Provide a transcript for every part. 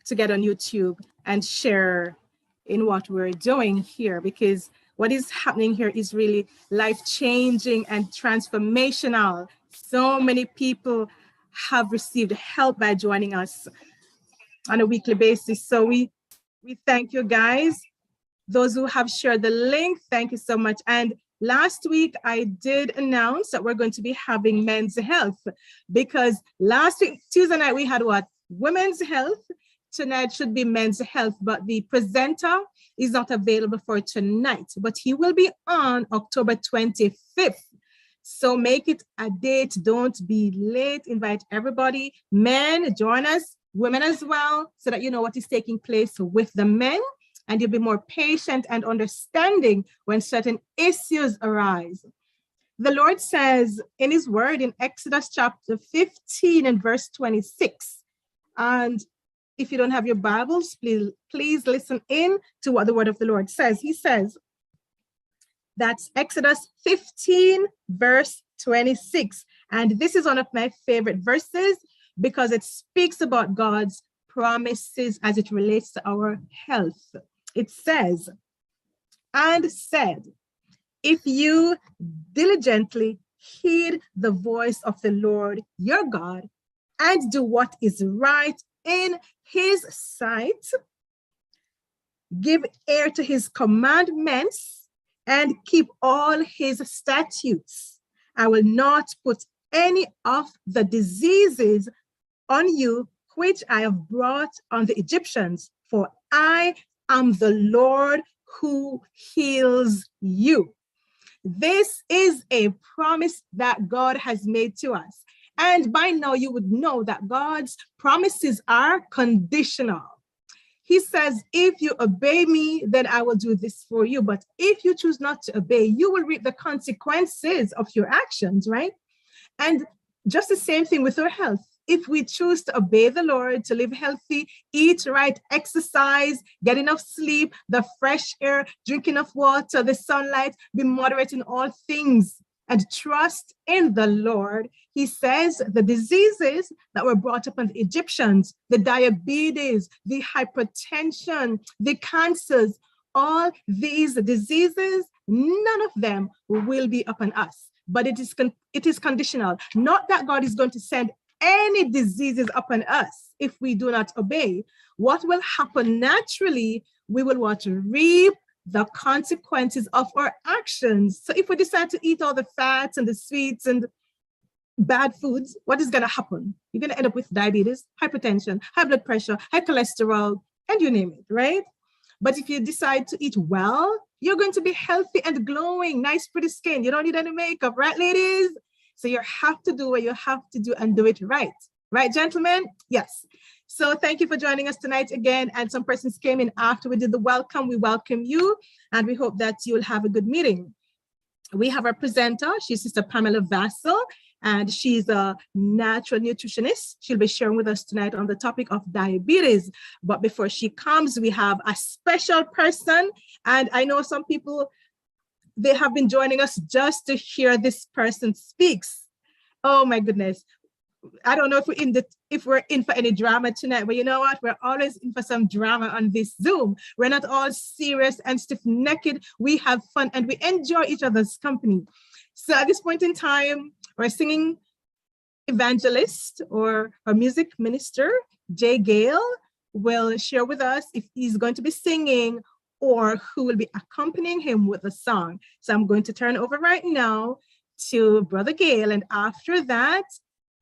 to get on YouTube and share in what we're doing here, because what is happening here is really life-changing and transformational. So many people have received help by joining us on a weekly basis. So we thank you guys. Those who have shared the link, thank you so much. And last week, I did announce that we're going to be having men's health, because last week, Tuesday night, we had what? Women's health. Tonight should be men's health, but the presenter is not available for tonight, but he will be on October 25th. So make it a date. Don't be late. Invite everybody. Men, join us. Women as well, so that you know what is taking place with the men, and you'll be more patient and understanding when certain issues arise. The Lord says in his word in Exodus chapter 15 and verse 26, and if you don't have your Bibles, please listen in to what the word of the Lord says. He says, that's Exodus 15 verse 26. And this is one of my favorite verses because it speaks about God's promises as it relates to our health. It says, and said, if you diligently heed the voice of the Lord your God and do what is right in his sight, give ear to his commandments and keep all his statutes, I will not put any of the diseases on you which I have brought on the Egyptians, for I am the Lord who heals you. This is a promise that God has made to us. And by now you would know that God's promises are conditional. He says, if you obey me, then I will do this for you. But if you choose not to obey, you will reap the consequences of your actions, right? And just the same thing with our health. If we choose to obey the Lord, to live healthy, eat right, exercise, get enough sleep, the fresh air, drink enough water, the sunlight, be moderate in all things, and trust in the Lord, he says the diseases that were brought upon the Egyptians, the diabetes, the hypertension, the cancers, all these diseases, none of them will be upon us. But it is conditional. Not that God is going to send any diseases upon us if we do not obey. What will happen naturally, we will want to reap the consequences of our actions. So if we decide to eat all the fats and the sweets and bad foods, what is going to happen? You're going to end up with diabetes, hypertension, high blood pressure, high cholesterol, and you name it, right? But if you decide to eat well, you're going to be healthy and glowing, nice, pretty skin. You don't need any makeup, right, ladies? So you have to do what you have to do and do it right. Right, gentlemen? Yes. So thank you for joining us tonight again. And some persons came in after we did the welcome. We welcome you, and we hope that you'll have a good meeting. We have our presenter. She's Sister Pamela Vassell, and she's a natural nutritionist. She'll be sharing with us tonight on the topic of diabetes. But before she comes, we have a special person. And I know some people, they have been joining us just to hear this person speaks. Oh my goodness. I don't know if we're in for any drama tonight, but you know what? We're always in for some drama on this Zoom. We're not all serious and stiff-necked. We have fun and we enjoy each other's company. So at this point in time, our singing evangelist or our music minister, Jay Gale, will share with us if he's going to be singing or who will be accompanying him with a song. So I'm going to turn over right now to Brother Gale, and after that,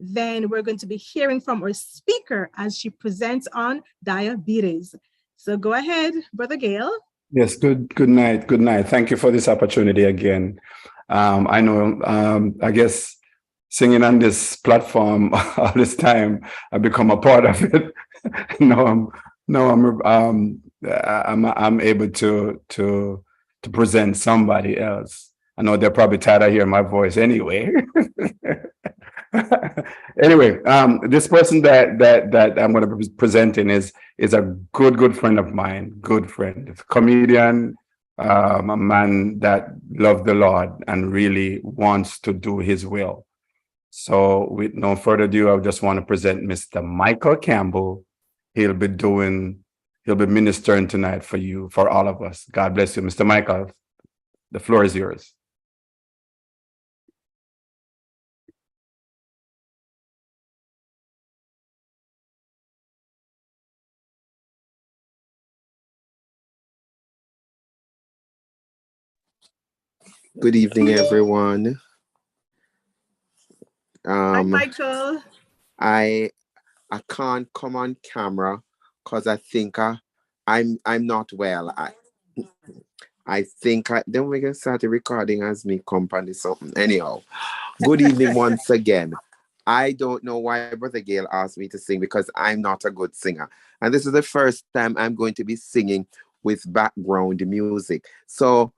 then we're going to be hearing from our speaker as she presents on diabetes. So go ahead, Brother Gale. Yes, good night. Good night. Thank you for this opportunity again. I know, I guess singing on this platform all this time, I've become a part of it. I'm able to present somebody else. I know they're probably tired of hearing my voice anyway. Anyway, this person that I'm going to be presenting is a good friend of mine, good friend, comedian, a man that loves the Lord and really wants to do his will. So with no further ado, I just want to present Mr. Michael Campbell, he'll be doing, he'll be ministering tonight for you, for all of us. God bless you. Mr. Michael, the floor is yours. Good evening, everyone. Hi, Um, Michael. I I can't come on camera because I think I'm not well. I think then we can start the recording as me company something. Anyhow, good evening once again. I don't know why Brother Gail asked me to sing because I'm not a good singer. And this is the first time I'm going to be singing with background music. So,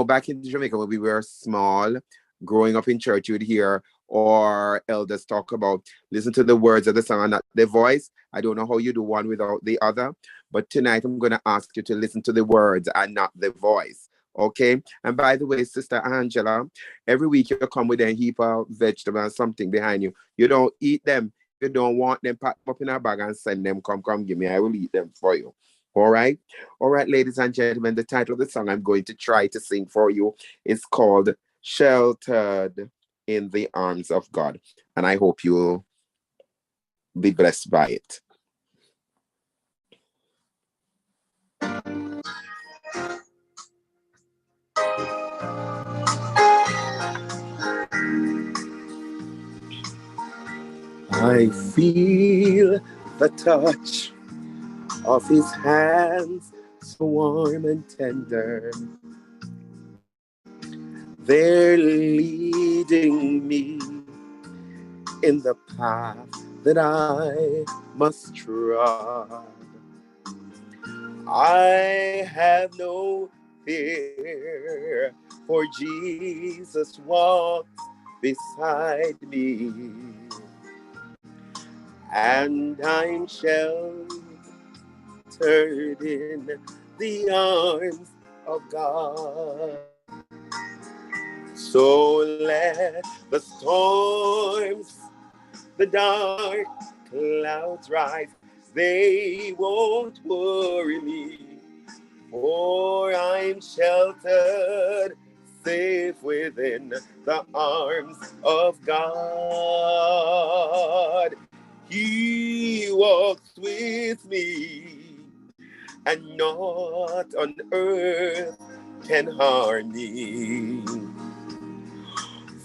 back in Jamaica when we were small, growing up in church, you would hear or elders talk about listen to the words of the song and not the voice. I don't know how you do one without the other, but tonight I'm going to ask you to listen to the words and not the voice. Okay. And by the way, Sister Angela, every week you come with a heap of vegetable and something behind you. You don't eat them. If you don't want them, pack them up in a bag and send them. Come, give me. I will eat them for you. All right. All right, ladies and gentlemen, the title of the song I'm going to try to sing for you is called Sheltered in the Arms of God. And I hope you'll be blessed by it. I feel the touch of his hands, so warm and tender. They're leading me in the path that I must trod. I have no fear, for Jesus walks beside me, and I'm sheltered in the arms of God. So let the storms, the dark clouds rise, they won't worry me, for I'm sheltered, safe within the arms of God. He walks with me, and naught on earth can harm me,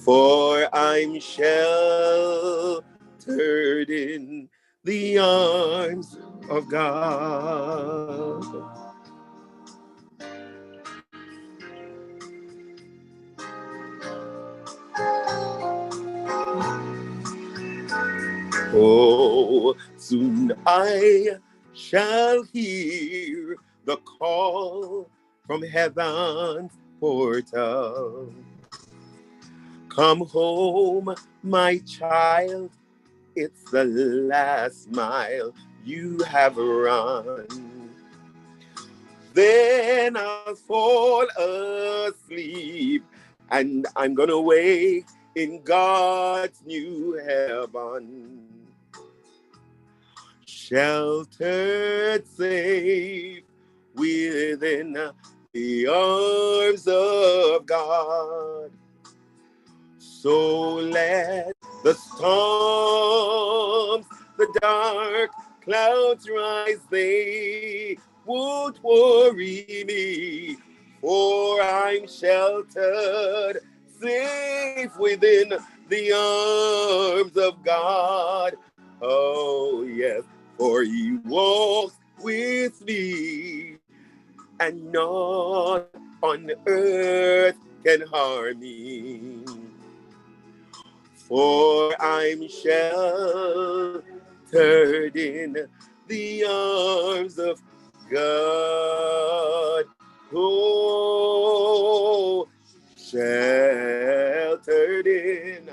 for I'm sheltered in the arms of God. Oh, soon I shall hear the call from heaven's portal. Come home, my child, it's the last mile you have run. Then I'll fall asleep and I'm gonna wake in God's new heaven. Sheltered safe within the arms of God. So let the storms, the dark clouds rise, they won't worry me, for I'm sheltered, safe within the arms of God. Oh, yes, for he walks with me, and naught on earth can harm me. For I'm sheltered in the arms of God. Oh, sheltered in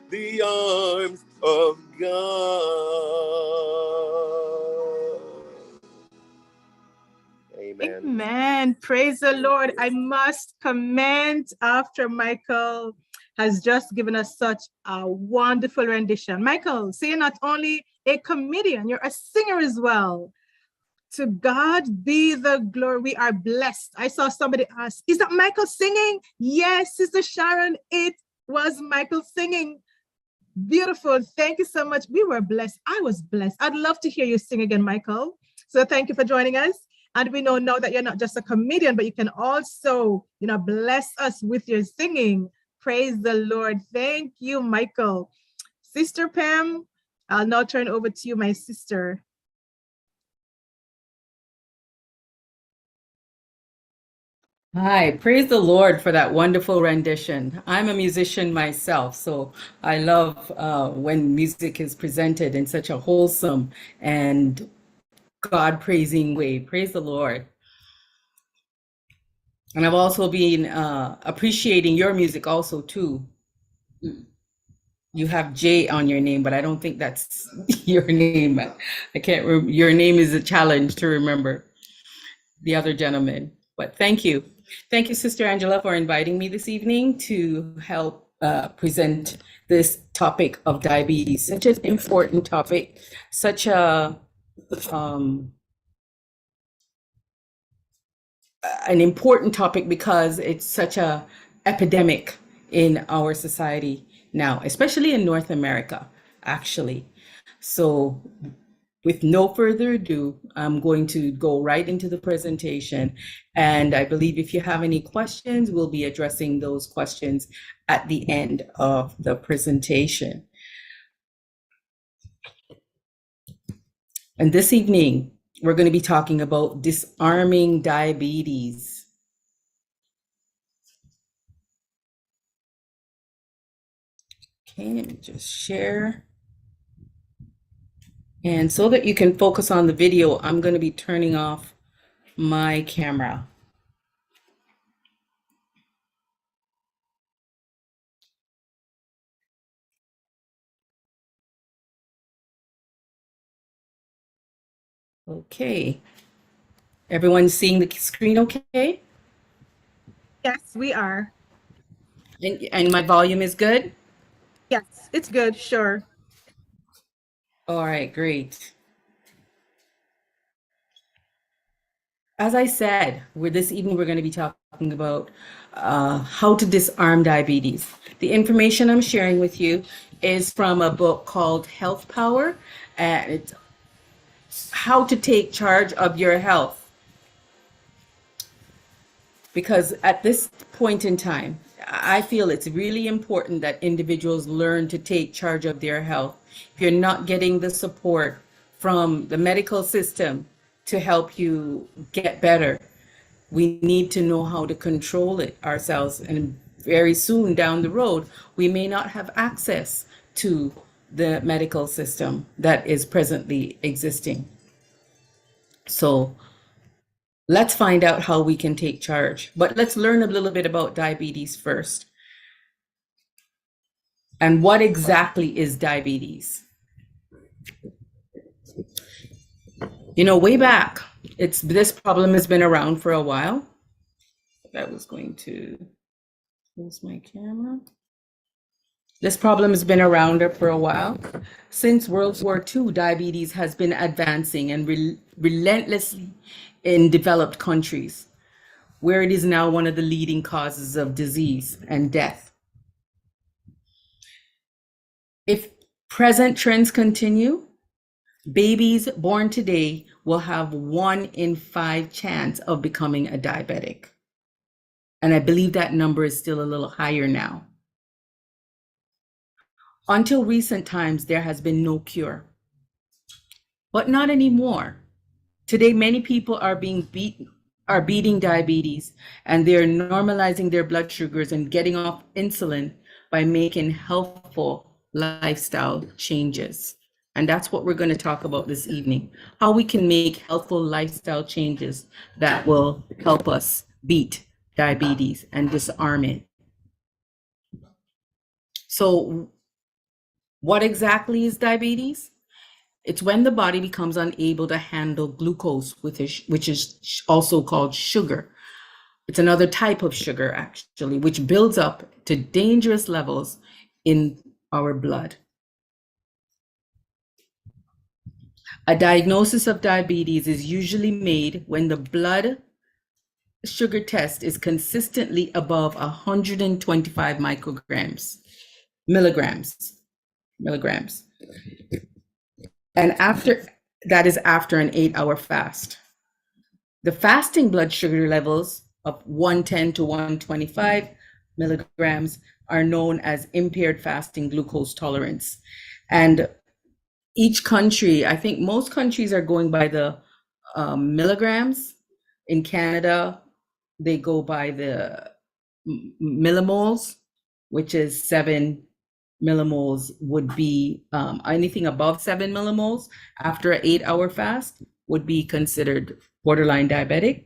the arms of God. Amen. Amen. Praise the Lord. I must comment after Michael has just given us such a wonderful rendition. Michael, so you're not only a comedian, you're a singer as well. To God be the glory. We are blessed. I saw somebody ask, is that Michael singing? Yes, Sister Sharon, it was Michael singing. Beautiful. Thank you so much. We were blessed. I was blessed. I'd love to hear you sing again, Michael. So thank you for joining us. And we know now that you're not just a comedian, but you can also, bless us with your singing. Praise the Lord. Thank you, Michael. Sister Pam, I'll now turn over to you, my sister. Hi, praise the Lord for that wonderful rendition. I'm a musician myself, so I love when music is presented in such a wholesome and God-praising way. Praise the Lord. And I've also been appreciating your music also too. You have J on your name, but I don't think that's your name. I can't remember. Your name is a challenge to remember, the other gentleman. But thank you. Thank you, Sister Angela, for inviting me this evening to help present this topic of diabetes. Such an important topic, such an important topic because it's such a epidemic in our society now, especially in North America, actually. So with no further ado, I'm going to go right into the presentation. And I believe if you have any questions, we'll be addressing those questions at the end of the presentation. And this evening, we're going to be talking about disarming diabetes. Okay, let me just share. And so that you can focus on the video, I'm going to be turning off my camera. Okay. Everyone's seeing the screen okay? Yes, we are. And my volume is good? Yes, it's good, sure. All right, great. As I said, this evening we're going to be talking about how to disarm diabetes. The information I'm sharing with you is from a book called Health Power, and it's how to take charge of your health. Because at this point in time, I feel it's really important that individuals learn to take charge of their health. If you're not getting the support from the medical system to help you get better, we need to know how to control it ourselves. And very soon down the road, we may not have access to the medical system that is presently existing. So let's find out how we can take charge. But let's learn a little bit about diabetes first. And what exactly is diabetes? Way back, this problem has been around for a while. I was going to close my camera. This problem has been around for a while. Since World War II, diabetes has been advancing and relentlessly in developed countries, where it is now one of the leading causes of disease and death. If present trends continue, babies born today will have 1 in 5 chance of becoming a diabetic. And I believe that number is still a little higher now. Until recent times, there has been no cure. But not anymore. Today, many people are beating diabetes, and they're normalizing their blood sugars and getting off insulin by making healthful lifestyle changes. And that's what we're going to talk about this evening, how we can make healthful lifestyle changes that will help us beat diabetes and disarm it. So what exactly is diabetes? It's when the body becomes unable to handle glucose, which is also called sugar. It's another type of sugar, actually, which builds up to dangerous levels in our blood. A diagnosis of diabetes is usually made when the blood sugar test is consistently above 125 milligrams. And that is after an 8-hour fast. The fasting blood sugar levels of 110 to 125 milligrams are known as impaired fasting glucose tolerance. And each country, I think most countries are going by the milligrams. In Canada, they go by the millimoles, which is 7 millimoles would be anything above 7 millimoles after an 8-hour fast would be considered borderline diabetic.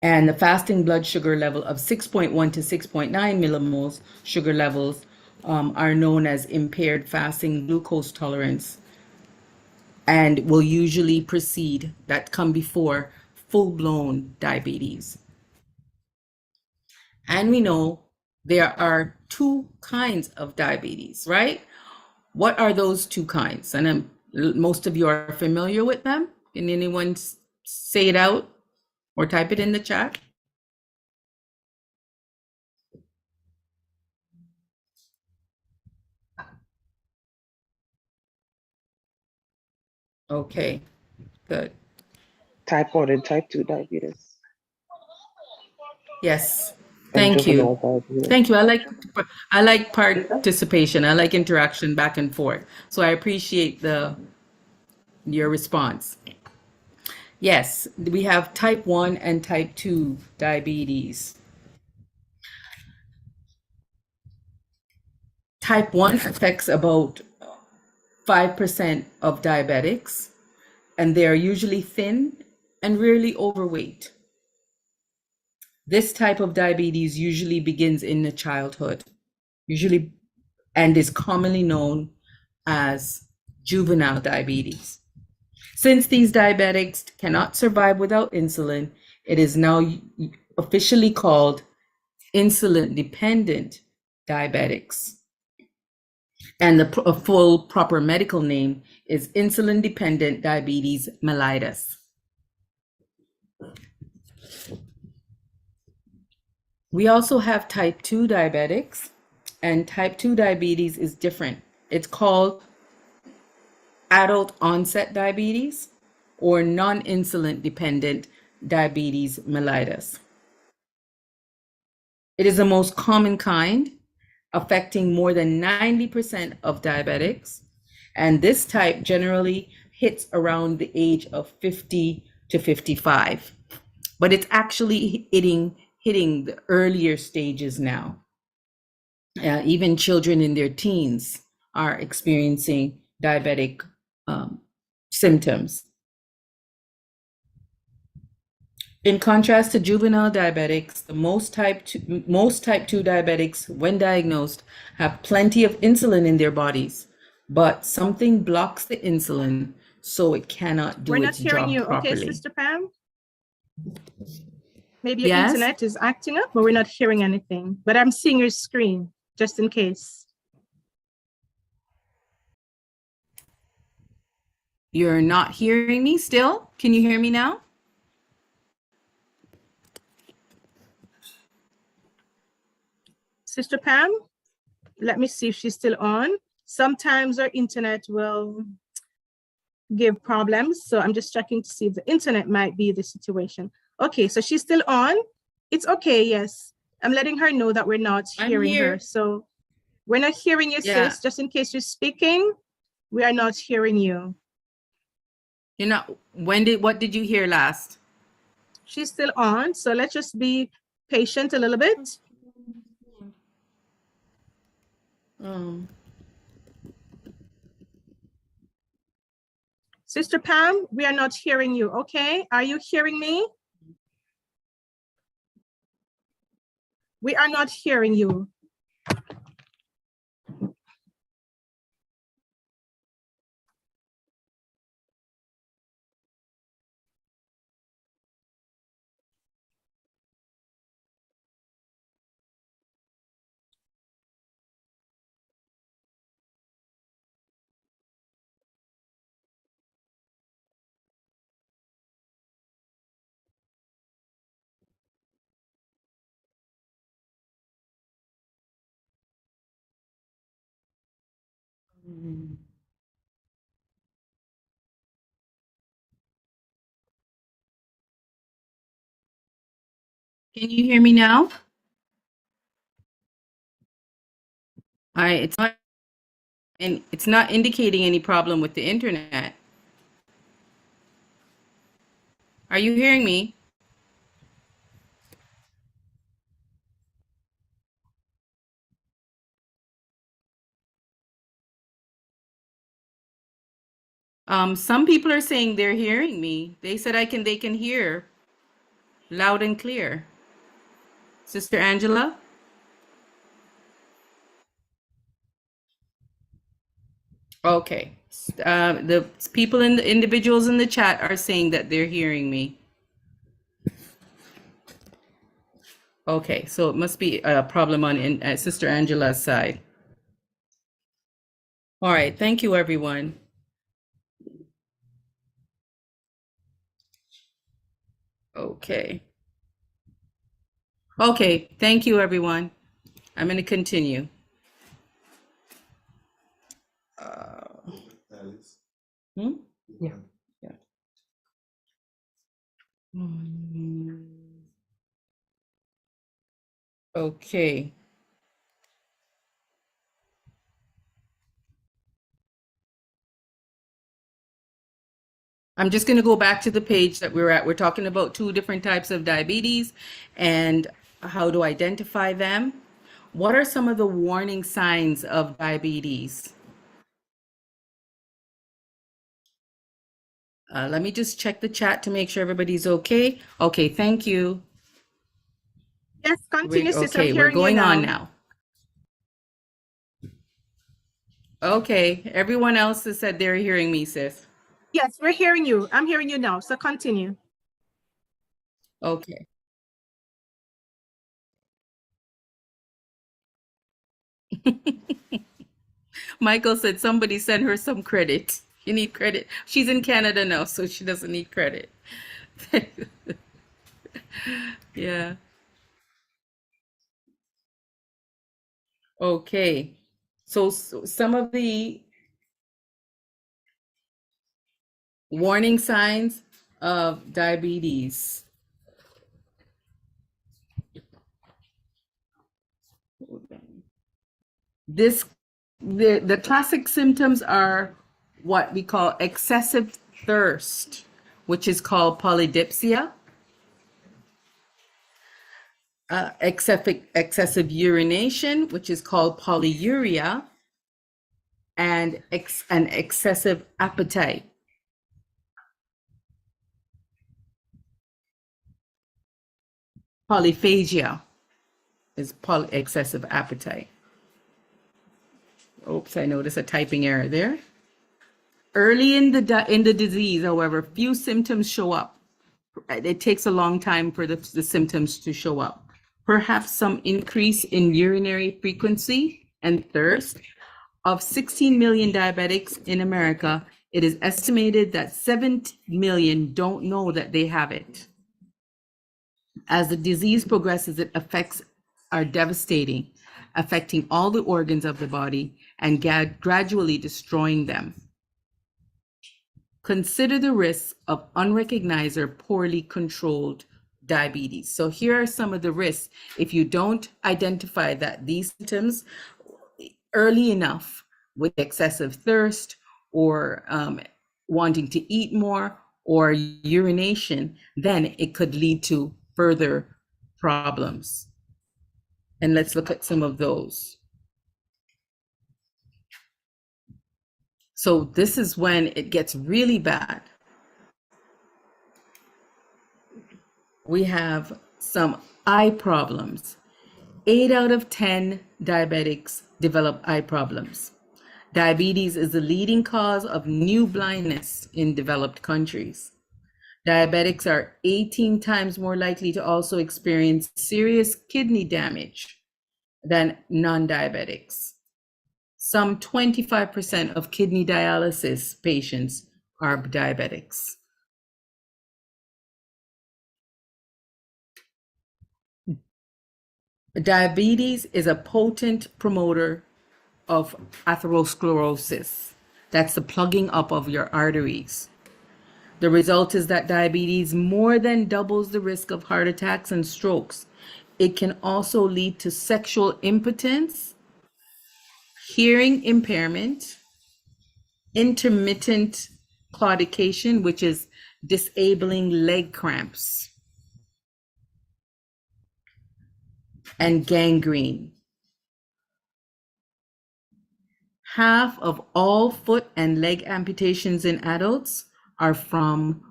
And the fasting blood sugar level of 6.1 to 6.9 millimoles sugar levels are known as impaired fasting glucose tolerance and will usually precede, that come before full-blown diabetes. And we know there are 2 kinds of diabetes, right? What are those 2 kinds? And most of you are familiar with them. Can anyone say it out or type it in the chat? Okay, good. Type 1 and type 2 diabetes. Yes, And thank you. juvenile diabetes. Thank you. I like participation. I like interaction back and forth. So I appreciate your response. Yes, we have type 1 and type 2 diabetes. Type 1 affects about 5% of diabetics, and they are usually thin and rarely overweight. This type of diabetes usually begins in the childhood, and is commonly known as juvenile diabetes. Since these diabetics cannot survive without insulin, it is now officially called insulin-dependent diabetics. And the full proper medical name is insulin-dependent diabetes mellitus. We also have type 2 diabetics, and type 2 diabetes is different. It's called adult onset diabetes or non-insulin dependent diabetes mellitus. It is the most common kind, affecting more than 90% of diabetics, and this type generally hits around the age of 50 to 55, but it's actually hitting the earlier stages now. Even children in their teens are experiencing diabetic symptoms. In contrast to juvenile diabetics, most type 2 diabetics, when diagnosed, have plenty of insulin in their bodies, but something blocks the insulin, so it cannot do We're not its hearing job you. Okay, properly. Sister Pam? Maybe your Yes? internet is acting up, but we're not hearing anything. But I'm seeing your screen, just in case. You're not hearing me still? Can you hear me now? Sister Pam, let me see if she's still on. Sometimes our internet will give problems, so I'm just checking to see if the internet might be the situation. Okay, so she's still on. It's okay, yes. I'm letting her know that we're not hearing her. So we're not hearing you, Yeah. sis. Just in case you're speaking, we are not hearing you. You're not. What did you hear last? She's still on, so let's just be patient a little bit. Sister Pam, we are not hearing you, okay? Are you hearing me? We are not hearing you. Can you hear me now? It's not, and it's not indicating any problem with the internet. Are you hearing me? Some people are saying they're hearing me. They said they can hear loud and clear. Sister Angela? Okay. The people in the individuals in the chat are saying that they're hearing me. Okay, so it must be a problem on Sister Angela's side. All right, thank you, everyone. Okay. Okay, thank you, everyone. I'm going to continue. Hmm? Yeah. Yeah. Okay. I'm just going to go back to the page that we're at. We're talking about 2 different types of diabetes and how to identify them. What are some of the warning signs of diabetes? Let me just check the chat to make sure everybody's okay. Okay, thank you. Yes, continue, sister. I'm Okay, we're hearing you going on now. now. Okay, everyone else has said they're hearing me, sis. Yes, we're hearing you. I'm hearing you now. So continue. Okay. Michael said somebody send her some credit. You need credit. She's in Canada now, so she doesn't need credit. Yeah. Okay. So some of the warning signs of diabetes. The classic symptoms are what we call excessive thirst, which is called polydipsia, excessive urination, which is called polyuria, and an excessive appetite. Polyphagia is excessive appetite. Oops, I noticed a typing error there. Early in the disease, however, few symptoms show up. It takes a long time for the symptoms to show up. Perhaps some increase in urinary frequency and thirst. Of 16 million diabetics in America, it is estimated that 7 million don't know that they have it. As the disease progresses, its effects are devastating, affecting all the organs of the body and gradually destroying them. Consider the risks of unrecognized or poorly controlled diabetes. So here are some of the risks if you don't identify that these symptoms early enough with excessive thirst or wanting to eat more or urination, then it could lead to further problems. And let's look at some of those. So this is when it gets really bad. We have some eye problems. 8 out of 10 diabetics develop eye problems. Diabetes is the leading cause of new blindness in developed countries. Diabetics are 18 times more likely to also experience serious kidney damage than non-diabetics. Some 25% of kidney dialysis patients are diabetics. Diabetes is a potent promoter of atherosclerosis. That's the plugging up of your arteries. The result is that diabetes more than doubles the risk of heart attacks and strokes. It can also lead to sexual impotence, hearing impairment, intermittent claudication, which is disabling leg cramps, and gangrene. Half of all foot and leg amputations in adults are from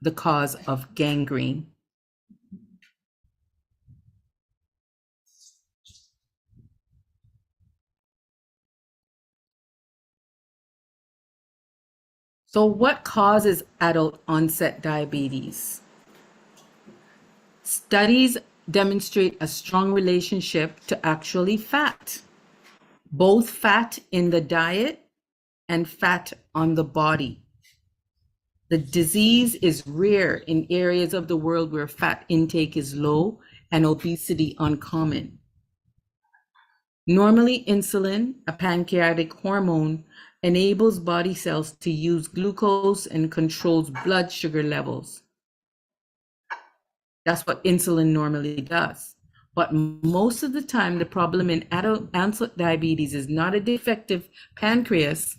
the cause of gangrene. So what causes adult onset diabetes? Studies demonstrate a strong relationship to actually fat, both fat in the diet and fat on the body. The disease is rare in areas of the world where fat intake is low and obesity uncommon. Normally, insulin, a pancreatic hormone, enables body cells to use glucose and controls blood sugar levels. That's what insulin normally does. But most of the time, the problem in adult onset diabetes is not a defective pancreas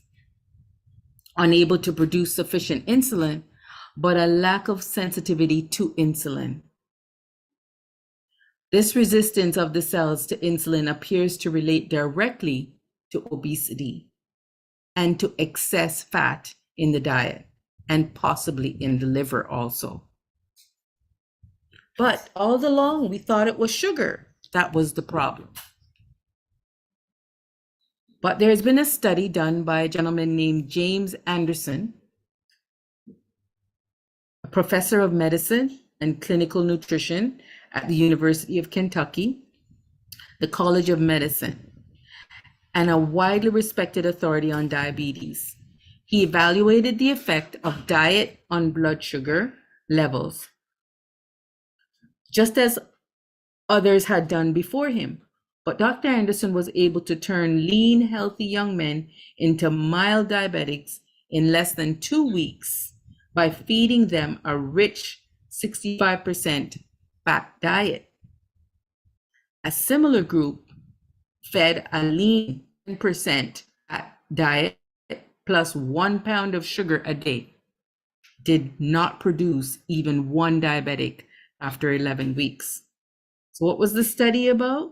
unable to produce sufficient insulin, but a lack of sensitivity to insulin. This resistance of the cells to insulin appears to relate directly to obesity and to excess fat in the diet, and possibly in the liver also. But all along, we thought it was sugar that was the problem. But there's been a study done by a gentleman named James Anderson, a professor of medicine and clinical nutrition at the University of Kentucky, the College of Medicine, and a widely respected authority on diabetes. He evaluated the effect of diet on blood sugar levels, just as others had done before him. But Dr. Anderson was able to turn lean, healthy young men into mild diabetics in less than 2 weeks by feeding them a rich 65% fat diet. A similar group fed a lean 10% fat diet plus 1 pound of sugar a day did not produce even one diabetic after 11 weeks. So what was the study about?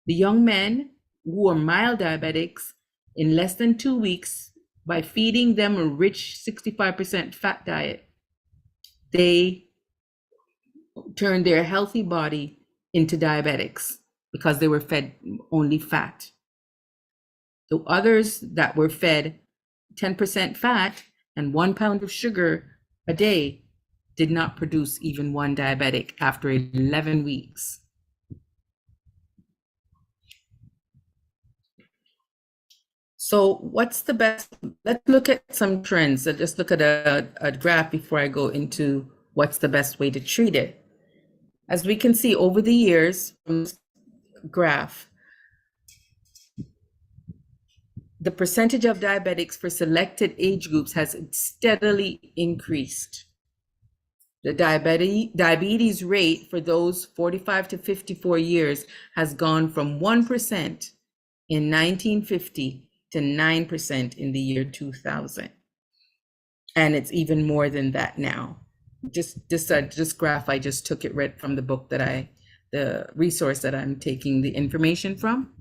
The young men who were mild diabetics in less than 2 weeks, by feeding them a rich 65% fat diet, they turned their healthy body into diabetics because they were fed only fat. The others that were fed 10% fat and 1 pound of sugar a day did not produce even one diabetic after 11 weeks. So what's the best? Let's look at some trends. I'll just look at a graph before I go into what's the best way to treat it. As we can see over the years from this graph, the percentage of diabetics for selected age groups has steadily increased. The diabetes rate for those 45 to 54 years has gone from 1% in 1950 to 9% in the year 2000. And it's even more than that now. This graph, I just took it right from the book that the resource that I'm taking the information from.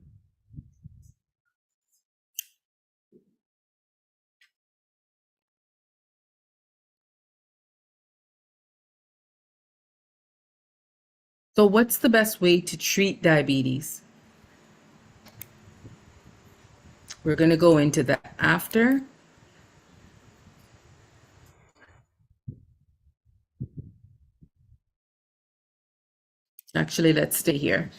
So what's the best way to treat diabetes? We're going to go into that after. Actually, let's stay here.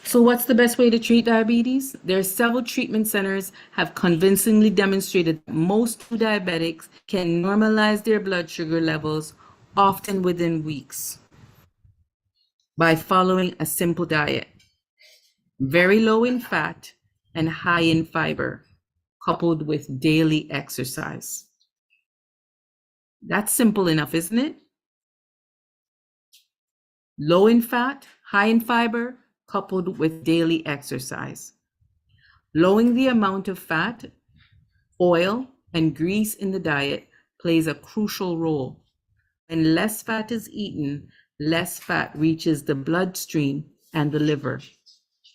So what's the best way to treat diabetes? There are several treatment centers have convincingly demonstrated that most diabetics can normalize their blood sugar levels, often within weeks, by following a simple diet. Very low in fat, and high in fiber, coupled with daily exercise. That's simple enough, isn't it? Low in fat, high in fiber, coupled with daily exercise. Lowering the amount of fat, oil, and grease in the diet plays a crucial role. When less fat is eaten, less fat reaches the bloodstream and the liver.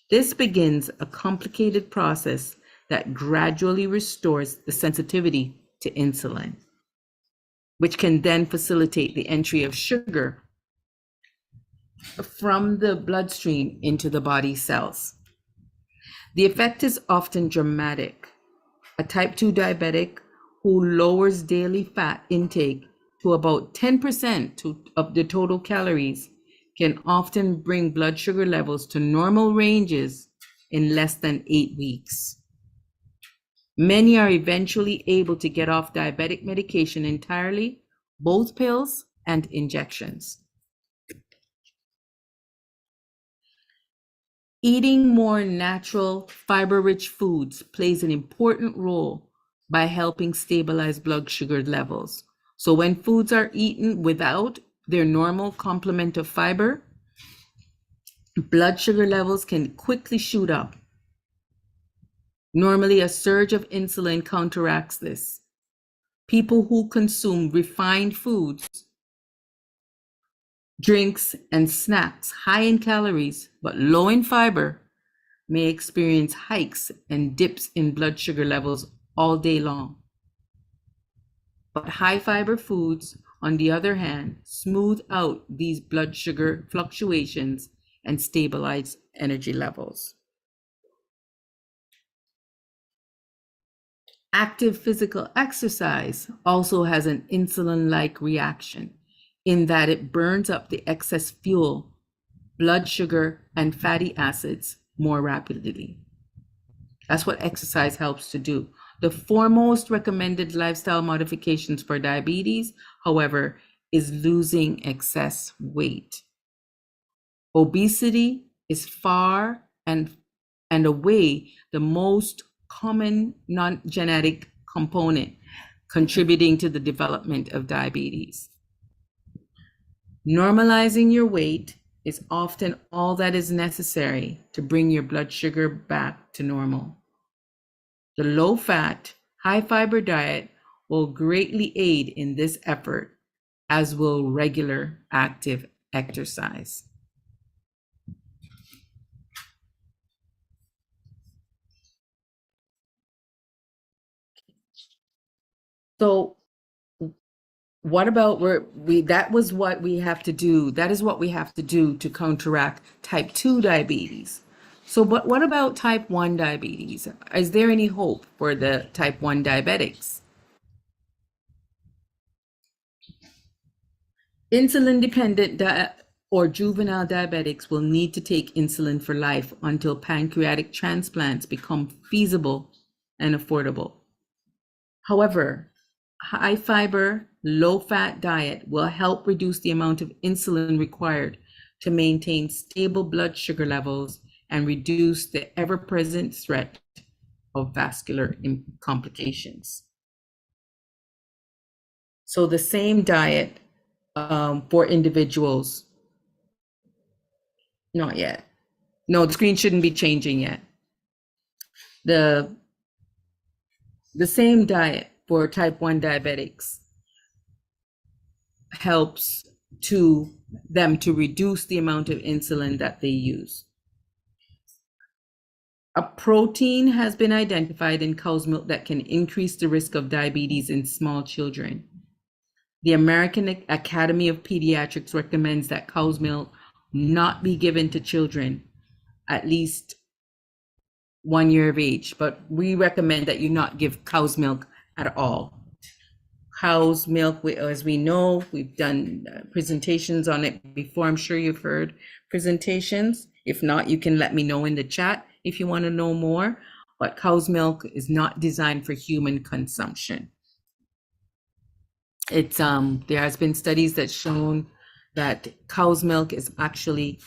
This begins a complicated process that gradually restores the sensitivity to insulin, which can then facilitate the entry of sugar from the bloodstream into the body cells. The effect is often dramatic. A type 2 diabetic who lowers daily fat intake to about 10% of the total calories can often bring blood sugar levels to normal ranges in less than 8 weeks. Many are eventually able to get off diabetic medication entirely, both pills and injections. Eating more natural, fiber-rich foods plays an important role by helping stabilize blood sugar levels. So when foods are eaten without their normal complement of fiber, blood sugar levels can quickly shoot up. Normally, a surge of insulin counteracts this. People who consume refined foods, drinks, and snacks high in calories but low in fiber may experience hikes and dips in blood sugar levels all day long. But high fiber foods, on the other hand, smooth out these blood sugar fluctuations and stabilize energy levels. Active physical exercise also has an insulin-like reaction in that it burns up the excess fuel, blood sugar, and fatty acids more rapidly. That's what exercise helps to do. The foremost recommended lifestyle modifications for diabetes, however, is losing excess weight. Obesity is far and away the most common non-genetic component contributing to the development of diabetes. Normalizing your weight is often all that is necessary to bring your blood sugar back to normal. The low-fat, high-fiber diet will greatly aid in this effort, as will regular active exercise. So what about that was what we have to do. That is what we have to do to counteract type 2 diabetes. So, but what about type 1 diabetes? Is there any hope for the type 1 diabetics? Insulin-dependent or juvenile diabetics will need to take insulin for life until pancreatic transplants become feasible and affordable. However, high fiber, low fat diet will help reduce the amount of insulin required to maintain stable blood sugar levels and reduce the ever-present threat of vascular complications. So the same diet for individuals, not yet. No, the screen shouldn't be changing yet. The same diet for type 1 diabetics helps them to reduce the amount of insulin that they use. A protein has been identified in cow's milk that can increase the risk of diabetes in small children. The American Academy of Pediatrics recommends that cow's milk not be given to children at least 1 year of age, but we recommend that you not give cow's milk at all. Cow's milk, as we know, we've done presentations on it before. I'm sure you've heard presentations. If not, you can let me know in the chat if you want to know more. But cow's milk is not designed for human consumption. It's there has been studies that shown that cow's milk is actually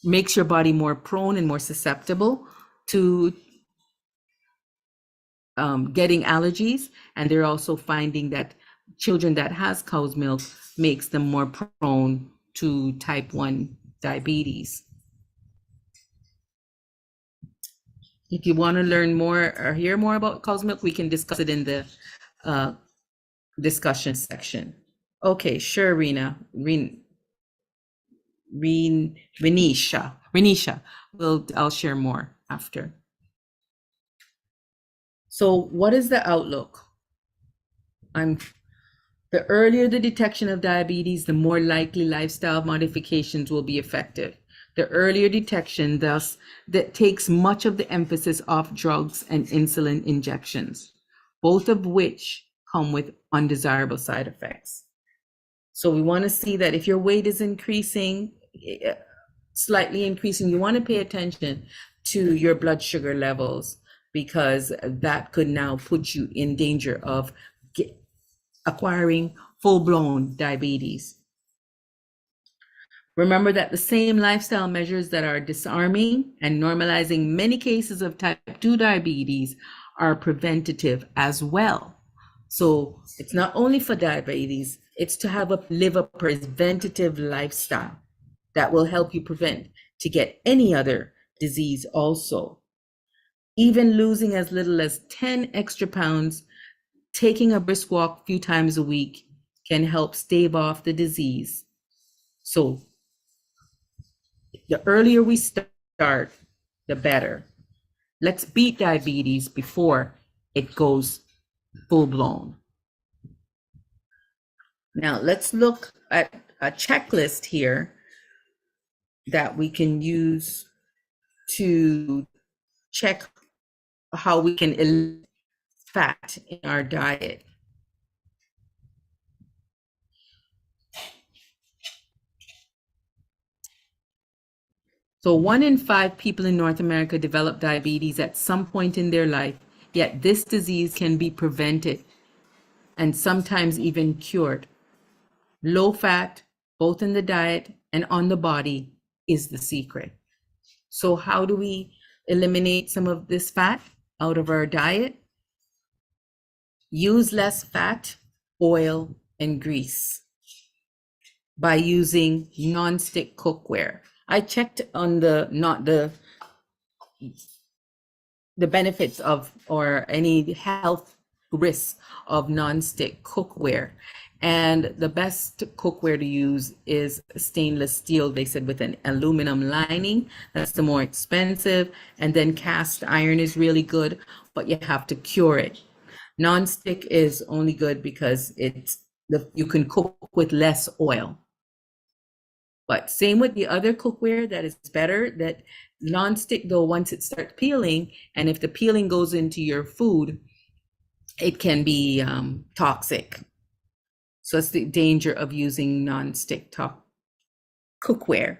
makes your body more prone and more susceptible to getting allergies, and they're also finding that children that has cow's milk makes them more prone to type 1 diabetes. If you want to learn more or hear more about cow's milk, we can discuss it in the discussion section. Okay, sure, Renisha. I'll share more after. So what is the outlook? The earlier the detection of diabetes, the more likely lifestyle modifications will be effective. The earlier detection, thus, that takes much of the emphasis off drugs and insulin injections, both of which come with undesirable side effects. So we want to see that if your weight is increasing, slightly increasing, you want to pay attention to your blood sugar levels, because that could now put you in danger of acquiring full-blown diabetes. Remember that the same lifestyle measures that are disarming and normalizing many cases of type 2 diabetes are preventative as well. So it's not only for diabetes, it's to live a preventative lifestyle that will help you prevent to get any other disease also. Even losing as little as 10 extra pounds, taking a brisk walk a few times a week can help stave off the disease. So the earlier we start, the better. Let's beat diabetes before it goes full blown. Now let's look at a checklist here that we can use to check how we can eliminate fat in our diet. So 1 in 5 people in North America develop diabetes at some point in their life, yet this disease can be prevented and sometimes even cured. Low fat, both in the diet and on the body, is the secret. So how do we eliminate some of this fat out of our diet? Use less fat, oil, and grease by using non-stick cookware. I checked on the benefits of or any health risks of non-stick cookware. And the best cookware to use is stainless steel, they said, with an aluminum lining. That's the more expensive. And then cast iron is really good, but you have to cure it. Non-stick is only good because you can cook with less oil. But same with the other cookware, that is better. That non-stick, though, once it starts peeling, and if the peeling goes into your food, it can be toxic. So it's the danger of using non-stick cookware.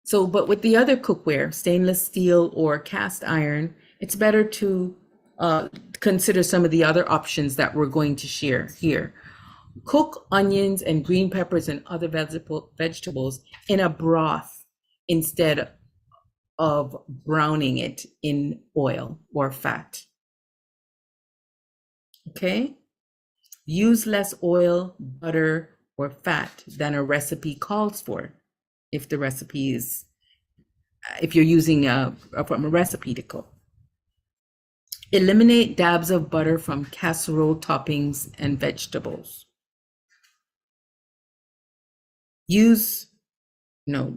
So, but with the other cookware, stainless steel or cast iron, it's better to consider some of the other options that we're going to share here. Cook onions and green peppers and other vegetables in a broth instead of browning it in oil or fat. Okay? Use less oil, butter, or fat than a recipe calls for. If you're using from a recipe to cook. Eliminate dabs of butter from casserole toppings and vegetables. Use a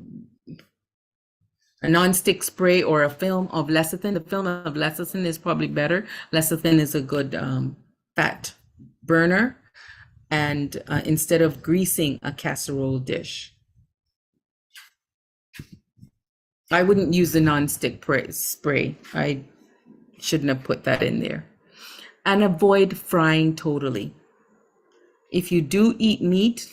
non-stick spray or a film of lecithin. The film of lecithin is probably better. Lecithin is a good fat burner, and instead of greasing a casserole dish. I wouldn't use the non-stick spray. I shouldn't have put that in there. And avoid frying totally. If you do eat meat,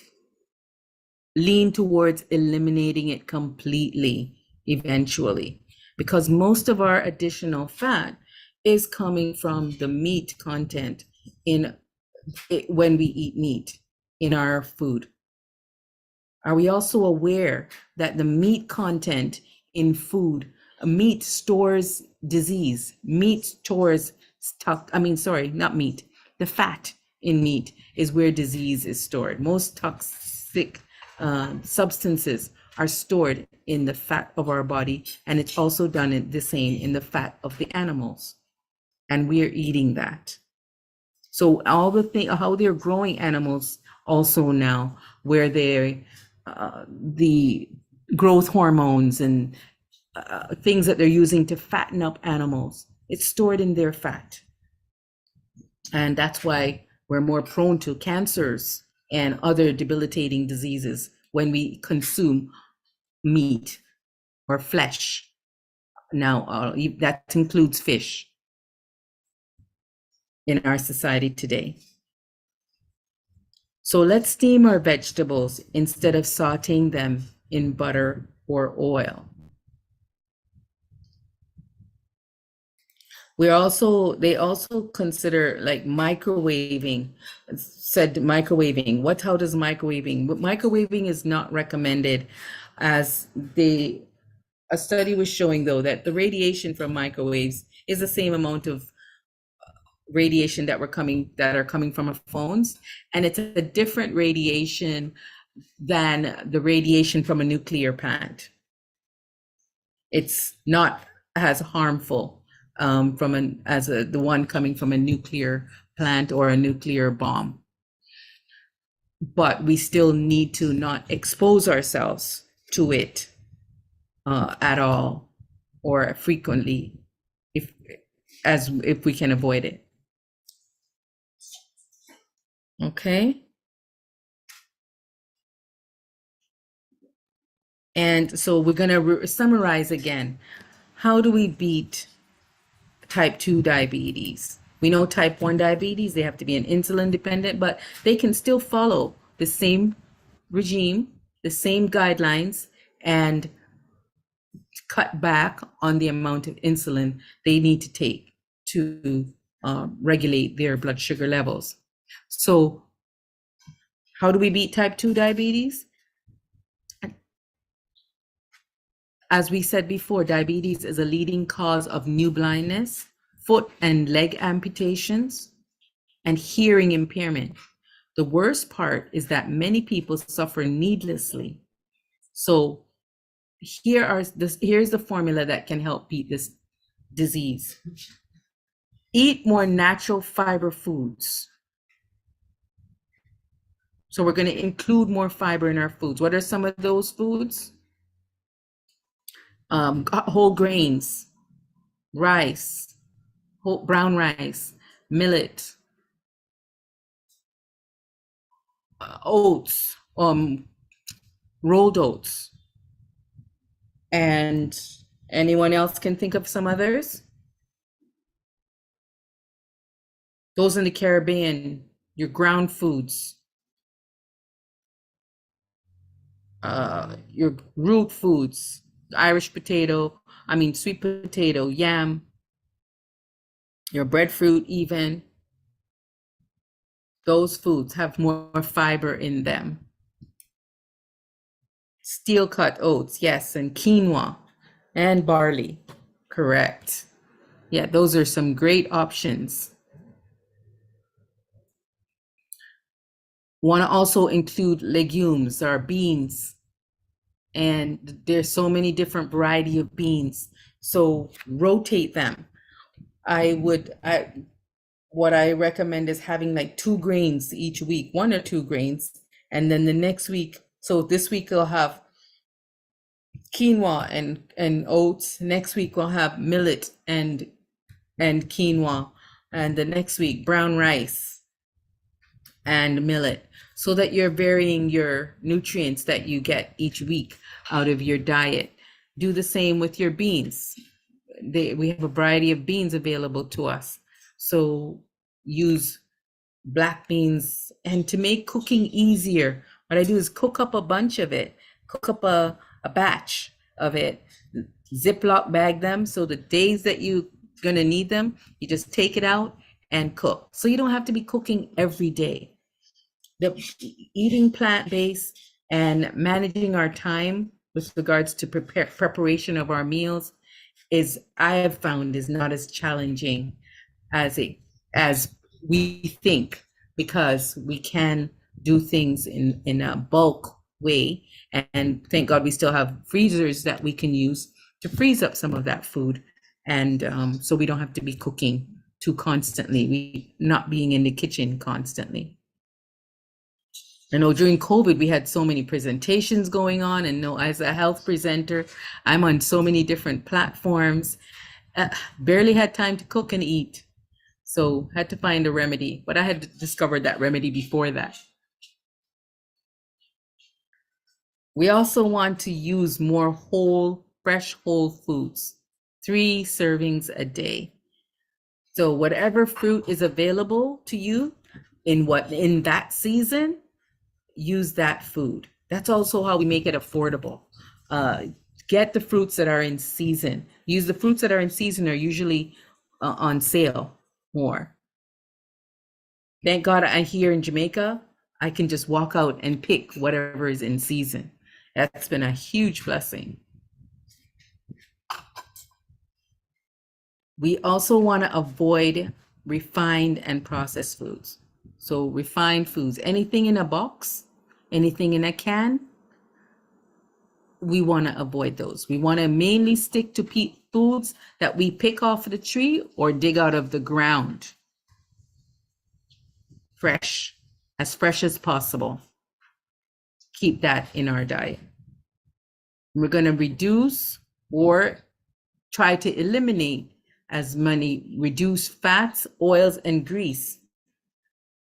lean towards eliminating it completely eventually, because most of our additional fat is coming from the meat content when we eat meat in our food. Are we also aware that the meat content in food Meat stores disease. Meat stores not meat. The fat in meat is where disease is stored. Most toxic substances are stored in the fat of our body, and it's also done the same in the fat of the animals. And we are eating that. So all the thing, how they're growing animals also now, where they the growth hormones and things that they're using to fatten up animals, it's stored in their fat. And that's why we're more prone to cancers and other debilitating diseases when we consume meat or flesh. Now, that includes fish in our society today. So let's steam our vegetables instead of sauteing them in butter or oil. They also consider like microwaving. How does microwaving? Microwaving is not recommended, as a study was showing though that the radiation from microwaves is the same amount of radiation that are coming from our phones, and it's a different radiation than the radiation from a nuclear plant. It's not as harmful the one coming from a nuclear plant or a nuclear bomb. But we still need to not expose ourselves to it at all or frequently, if we can avoid it. Okay. And so we're going to summarize again. How do we beat type 2 diabetes? We know type 1 diabetes, they have to be an insulin dependent, but they can still follow the same regime, the same guidelines, and cut back on the amount of insulin they need to take to regulate their blood sugar levels. So how do we beat type 2 diabetes? As we said before, diabetes is a leading cause of new blindness, foot and leg amputations, and hearing impairment. The worst part is that many people suffer needlessly. So here's the formula that can help beat this disease. Eat more natural fiber foods. So we're going to include more fiber in our foods. What are some of those foods? Whole grains, rice, brown rice, millet, oats, rolled oats. And anyone else can think of some others? Those in the Caribbean, your ground foods, your root foods, Irish potato, sweet potato, yam, your breadfruit even. Those foods have more fiber in them. Steel cut oats, yes, and quinoa and barley, correct. Yeah, those are some great options. Want to also include legumes or beans. And there's so many different variety of beans. So rotate them. What I recommend is having like 2 grains each week, 1 or 2 grains. And then the next week, so this week I'll have quinoa and oats. Next week we'll have millet and quinoa. And the next week, brown rice and millet, so that you're varying your nutrients that you get each week out of your diet. Do the same with your beans. We have a variety of beans available to us. So use black beans. And to make cooking easier, what I do is cook up a bunch of it, cook up a batch of it, Ziploc bag them. So the days that you're gonna need them, you just take it out and cook. So you don't have to be cooking every day. Eating plant-based and managing our time with regards to preparation of our meals I have found is not as challenging as we think, because we can do things in a bulk way. And thank God we still have freezers that we can use to freeze up some of that food. And so we don't have to be cooking too constantly, we not being in the kitchen constantly. I know during COVID, we had so many presentations going on, and as a health presenter, I'm on so many different platforms, barely had time to cook and eat. So had to find a remedy, but I had discovered that remedy before that. We also want to use more fresh whole foods, 3 servings a day. So whatever fruit is available to you in that season, use that food. That's also how we make it affordable. Get the fruits that are in season. Use the fruits that are in season, are usually on sale more. Thank God I here in Jamaica, I can just walk out and pick whatever is in season. That's been a huge blessing. We also want to avoid refined and processed foods. So refined foods, anything in a box, anything in a can, we want to avoid those. We want to mainly stick to foods that we pick off the tree or dig out of the ground. Fresh, as fresh as possible. Keep that in our diet. We're going to reduce or try to eliminate reduce fats, oils, and grease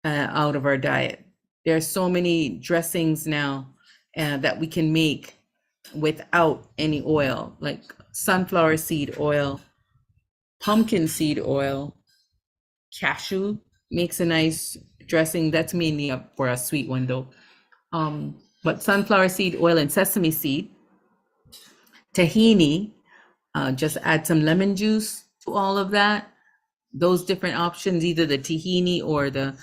out of our diet. There are so many dressings now that we can make without any oil, like sunflower seed oil, pumpkin seed oil, cashew makes a nice dressing. That's mainly up for a sweet one though. But sunflower seed oil and sesame seed, tahini, just add some lemon juice to all of that. Those different options, either the tahini or the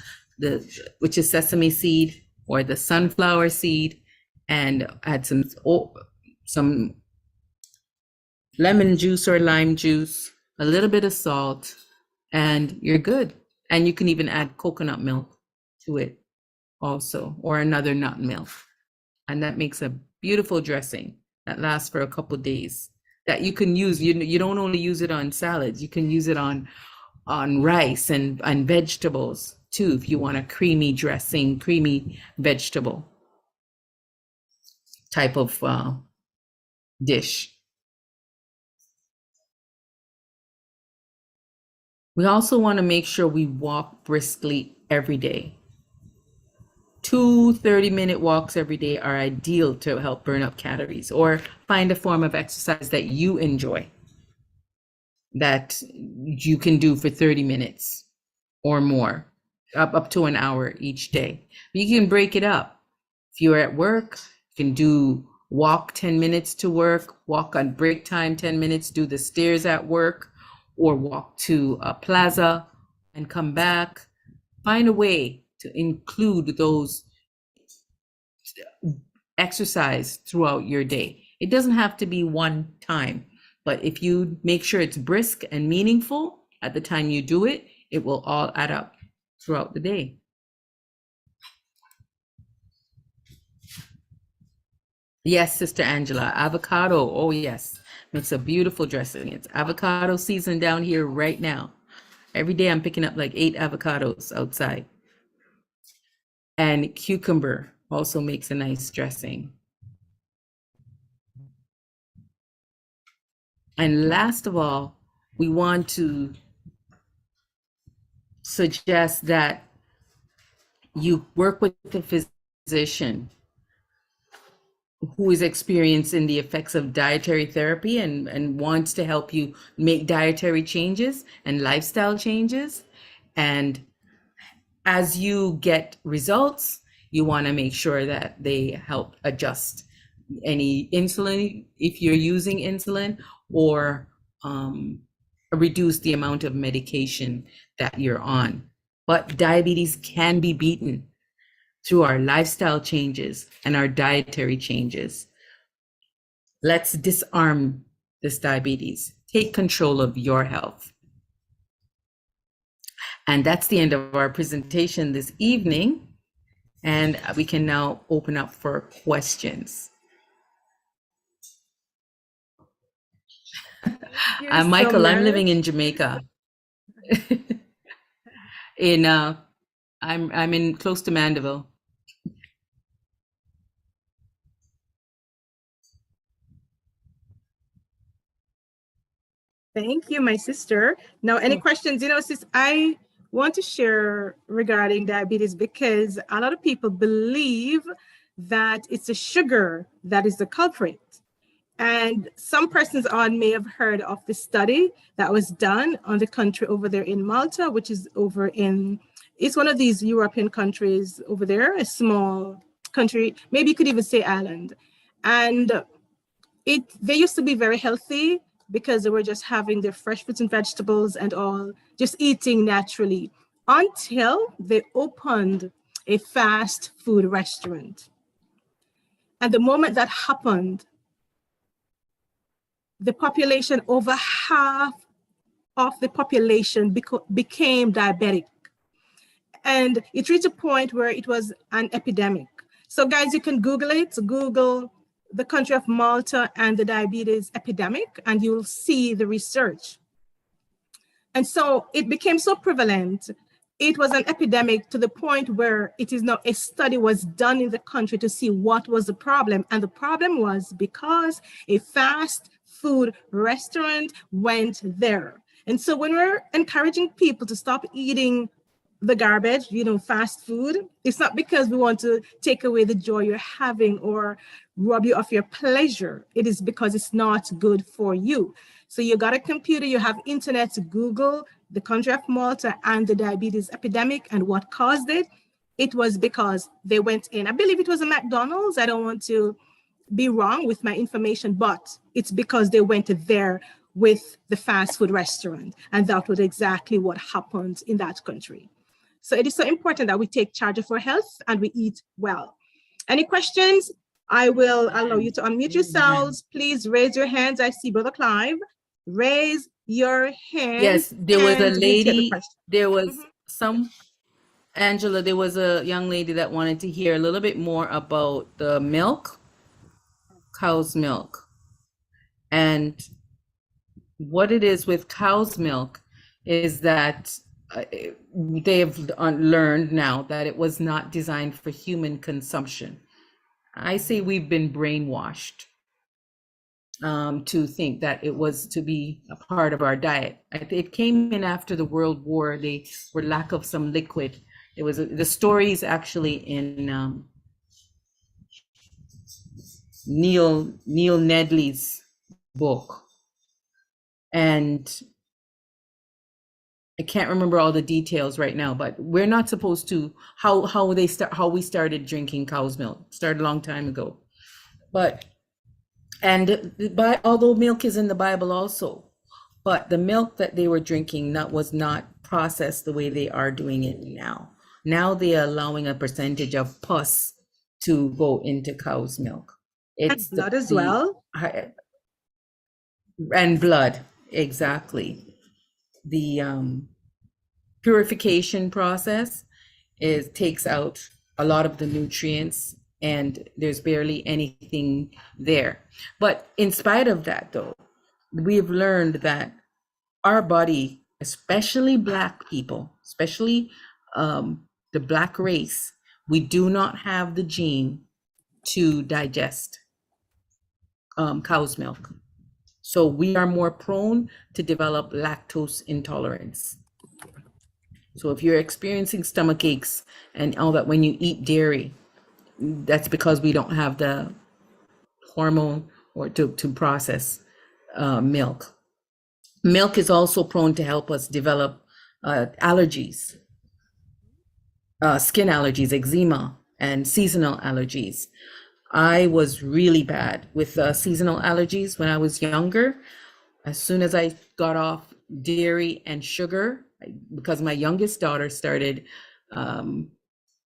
which is sesame seed, or the sunflower seed, and add some lemon juice or lime juice, a little bit of salt, and you're good. And you can even add coconut milk to it also, or another nut milk. And that makes a beautiful dressing that lasts for a couple of days, that you can use. You don't only use it on salads, you can use it on rice and vegetables too, if you want a creamy dressing, creamy vegetable type of dish. We also want to make sure we walk briskly every day. 2 30-minute walks every day are ideal to help burn up calories, or find a form of exercise that you enjoy that you can do for 30 minutes or more, up to an hour each day. You can break it up. If you're at work, you can walk 10 minutes to work, walk on break time 10 minutes, do the stairs at work, or walk to a plaza and come back. Find a way to include those exercise throughout your day. It doesn't have to be one time, but if you make sure it's brisk and meaningful at the time you do it, it will all add up throughout the day. Yes, Sister Angela, avocado. Oh yes, makes a beautiful dressing. It's avocado season down here right now. Every day I'm picking up like 8 avocados outside. And cucumber also makes a nice dressing. And last of all, we want to suggest that you work with the physician who is experiencing the effects of dietary therapy and wants to help you make dietary changes and lifestyle changes. And as you get results, you want to make sure that they help adjust any insulin, if you're using insulin, or reduce the amount of medication that you're on. But diabetes can be beaten through our lifestyle changes and our dietary changes. Let's disarm this diabetes. Take control of your health. And that's the end of our presentation this evening. And we can now open up for questions. I'm Michael. I'm living in Jamaica. I'm in close to Mandeville. Thank you, my sister. Now, any questions? Sis, I want to share regarding diabetes because a lot of people believe that it's the sugar that is the culprit. And some persons on may have heard of the study that was done on the country over there in Malta, which is it's one of these European countries over there, a small country, maybe you could even say island. And they used to be very healthy because they were just having their fresh fruits and vegetables and all, just eating naturally until they opened a fast food restaurant. And the moment that happened, the population, over half of the population became diabetic. And it reached a point where it was an epidemic. So guys, you can Google it, Google the country of Malta and the diabetes epidemic, and you'll see the research. And so it became so prevalent. It was an epidemic to the point where it is now a study was done in the country to see what was the problem. And the problem was because a fast food restaurant went there. And so when we're encouraging people to stop eating the garbage, fast food, it's not because we want to take away the joy you're having or rob you of your pleasure. It is because it's not good for you. So you got a computer, you have internet to Google the country of Malta and the diabetes epidemic and what caused it. It was because they went in, I believe it was a McDonald's. I don't want to be wrong with my information, but it's because they went there with the fast food restaurant. And that was exactly what happened in that country. So it is so important that we take charge of our health and we eat well. Any questions? I will allow you to unmute yourselves. Please raise your hands. I see Brother Clive. Raise your hand. Yes, there was a lady, there was Angela, there was a young lady that wanted to hear a little bit more about the milk, cow's milk. And what it is with cow's milk is that they've learned now that it was not designed for human consumption. I say we've been brainwashed to think that it was to be a part of our diet. It came in after the World War. They were lack of some liquid. It was the stories actually in Neil Nedley's book, and I can't remember all the details right now, but we're not supposed to how we started drinking cow's milk. Started a long time ago, but although milk is in the Bible also, but the milk that they were drinking was not processed the way they are doing it now. Now they are allowing a percentage of pus to go into cow's milk. It's blood as well. And blood, exactly. The purification process takes out a lot of the nutrients, and there's barely anything there. But in spite of that, though, we've learned that our body, especially Black people, especially the Black race, we do not have the gene to digest cow's milk. So we are more prone to develop lactose intolerance. So if you're experiencing stomach aches and all that when you eat dairy, that's because we don't have the hormone or to process milk. Milk is also prone to help us develop allergies, skin allergies, eczema, and seasonal allergies. I was really bad with seasonal allergies when I was younger. As soon as I got off dairy and sugar, because my youngest daughter started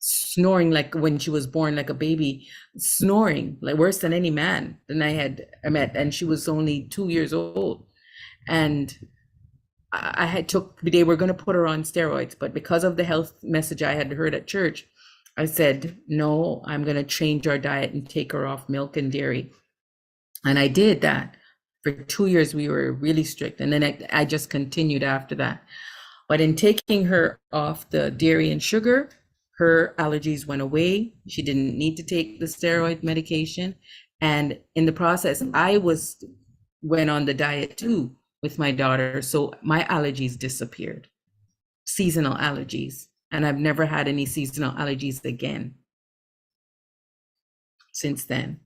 snoring like when she was born, like a baby, snoring like worse than any man than I met, and she was only 2 years old. And they were going to put her on steroids, but because of the health message I had heard at church, I said, no, I'm going to change our diet and take her off milk and dairy. And I did that. For 2 years, we were really strict. And then I just continued after that. But in taking her off the dairy and sugar, her allergies went away. She didn't need to take the steroid medication. And in the process, I went on the diet too with my daughter. So my allergies disappeared, seasonal allergies. And I've never had any seasonal allergies again since then.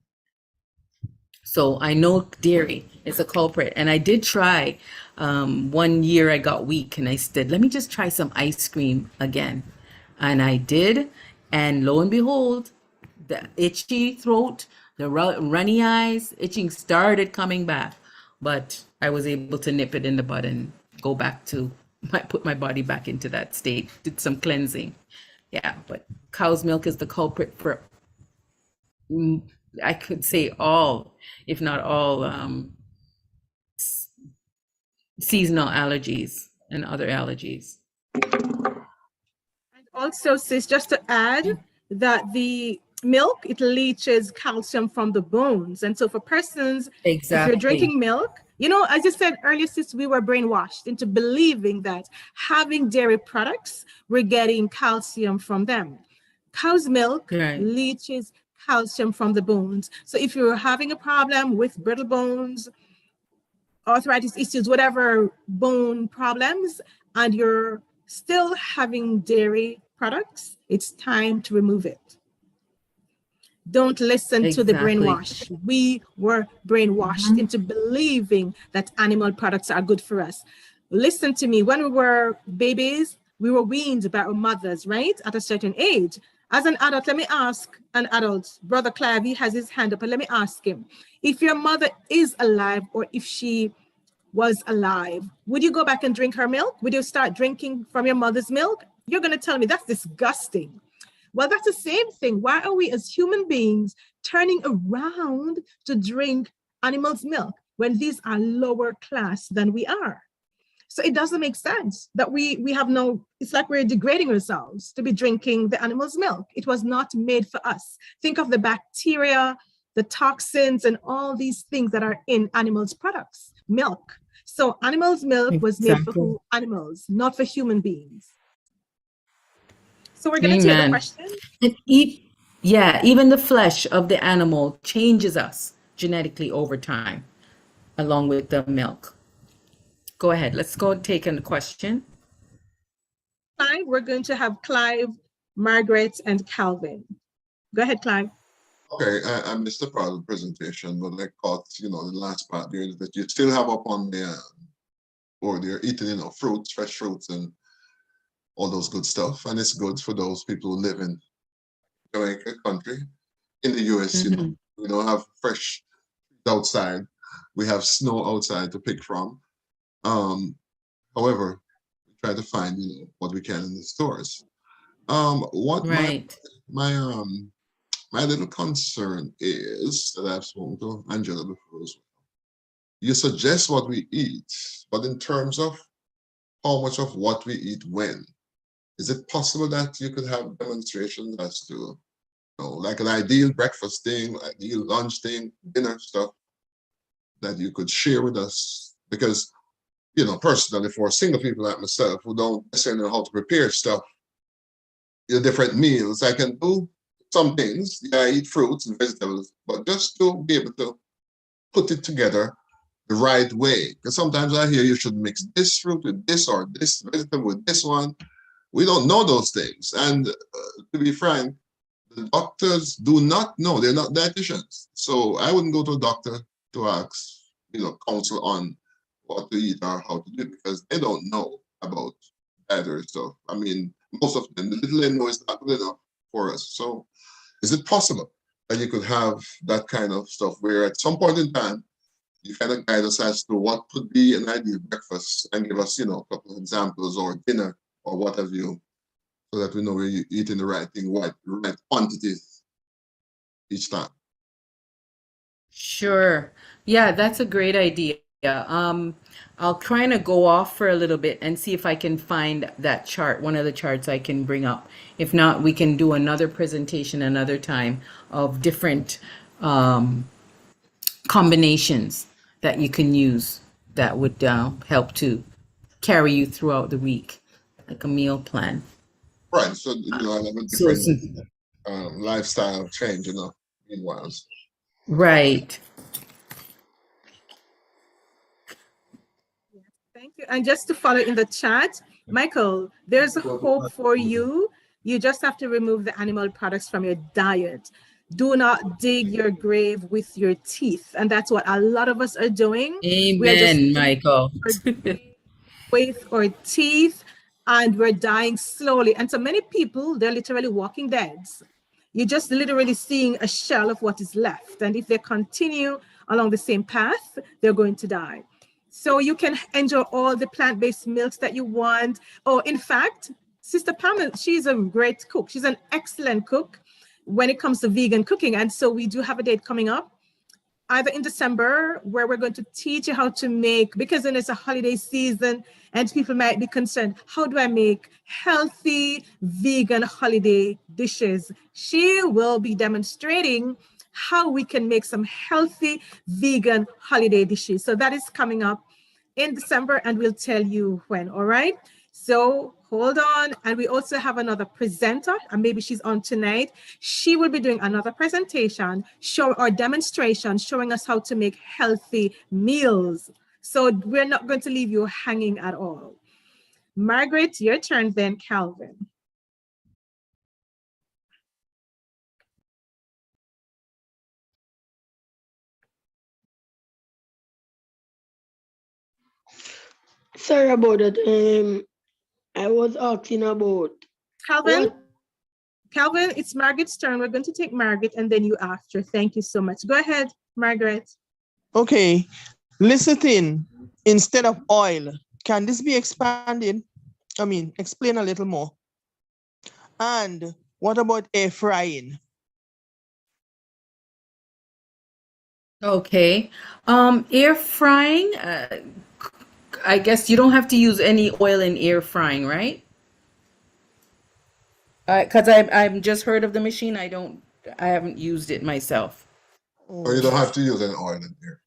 So I know dairy is a culprit. And I did try, 1 year I got weak and I said, let me just try some ice cream again. And I did. And lo and behold, the itchy throat, the runny eyes, itching started coming back. But I was able to nip it in the bud and go back to put my body back into that state, did some cleansing. Yeah, but cow's milk is the culprit for, I could say all, if not all, seasonal allergies and other allergies. And also, sis, just to add that the milk, it leaches calcium from the bones. And so for persons, if you're drinking milk, you know, as you said earlier, sis, we were brainwashed into believing that having dairy products, we're getting calcium from them. Cow's milk leaches calcium from the bones. So if you're having a problem with brittle bones, arthritis issues, whatever bone problems, and you're still having dairy products, it's time to remove it. Don't listen to the brainwash. We were brainwashed into believing that animal products are good for us. Listen to me, when we were babies, we were weaned by our mothers, right? At a certain age. As an adult, let me ask an adult, Brother Clive, he has his hand up, and let me ask him, if your mother is alive or if she was alive, would you go back and drink her milk? Would you start drinking from your mother's milk? You're going to tell me that's disgusting. Well, that's the same thing. Why are we as human beings turning around to drink animals' milk when these are lower class than we are? So it doesn't make sense that we have no, it's like we're degrading ourselves to be drinking the animal's milk. It was not made for us. Think of the bacteria, the toxins, and all these things that are in animals' products, milk. So animals' milk was made for animals, not for human beings. So we're going to take the question. Even the flesh of the animal changes us genetically over time, along with the milk. Go ahead. Let's go and take a question. Clive, we're going to have Clive, Margaret, and Calvin. Go ahead, Clive. Okay, I missed the part of the presentation, but I caught, the last part there that you still have up on the board. You're eating, fruits, fresh fruits, and all those good stuff, and it's good for those people who live in Jamaica country. In the US, we don't have fresh outside. We have snow outside to pick from. However, we try to find what we can in the stores. What my little concern is that I've spoken to Angela before as well. You suggest what we eat, but in terms of how much of what we eat when, is it possible that you could have demonstrations as to, like an ideal breakfast thing, ideal lunch thing, dinner stuff that you could share with us? Because, personally, for single people like myself who don't necessarily know how to prepare stuff, different meals, I can do some things. Yeah, I eat fruits and vegetables, but just to be able to put it together the right way. Because sometimes I hear you should mix this fruit with this or this vegetable with this one. We don't know those things. And to be frank, the doctors do not know. They're not dietitians. So I wouldn't go to a doctor to ask, counsel on what to eat or how to do it, because they don't know about dietary stuff. I mean, most of them, the little they know is not good enough for us. So is it possible that you could have that kind of stuff where at some point in time, you kind of guide us as to what could be an ideal breakfast and give us, a couple of examples, or dinner or what have you, so that we know we're eating the right thing, the right quantities each time? Sure. Yeah, that's a great idea. I'll kind of go off for a little bit and see if I can find that chart, one of the charts I can bring up. If not, we can do another presentation another time of different combinations that you can use that would help to carry you throughout the week, like a meal plan. Right. So I have a So, different lifestyle change, meanwhile. right. Thank you. And just to follow in the chat, Michael, there's a hope for you. You just have to remove the animal products from your diet. Do not dig your grave with your teeth. And that's what a lot of us are doing. We are just Amen, Michael. with our teeth, and we're dying slowly. And so many people, they're literally walking deads. You're just literally seeing a shell of what is left. And if they continue along the same path, they're going to die. So you can enjoy all the plant-based milks that you want. Oh, in fact, Sister Pamela, she's a great cook. She's an excellent cook when it comes to vegan cooking. And so we do have a date coming up, either in December, where we're going to teach you how to make, because then it's a holiday season and people might be concerned, how do I make healthy vegan holiday dishes? She will be demonstrating how we can make some healthy vegan holiday dishes. So that is coming up in December, and we'll tell you when, all right? So hold on. And we also have another presenter, and maybe she's on tonight. She will be doing another presentation or demonstration showing us how to make healthy meals. So we're not going to leave you hanging at all. Margaret, your turn then, Calvin. Sorry about that. I was asking about Calvin, what? Calvin, it's Margaret's turn. We're going to take Margaret and then you after. Thank you so much. Go ahead, Margaret. Okay, lecithin instead of oil. Can this be expanded? Explain a little more. And what about air frying? Okay. Air frying, I guess you don't have to use any oil in air frying, right? Because I've just heard of the machine. I haven't used it myself. Or you don't have to use any oil in here.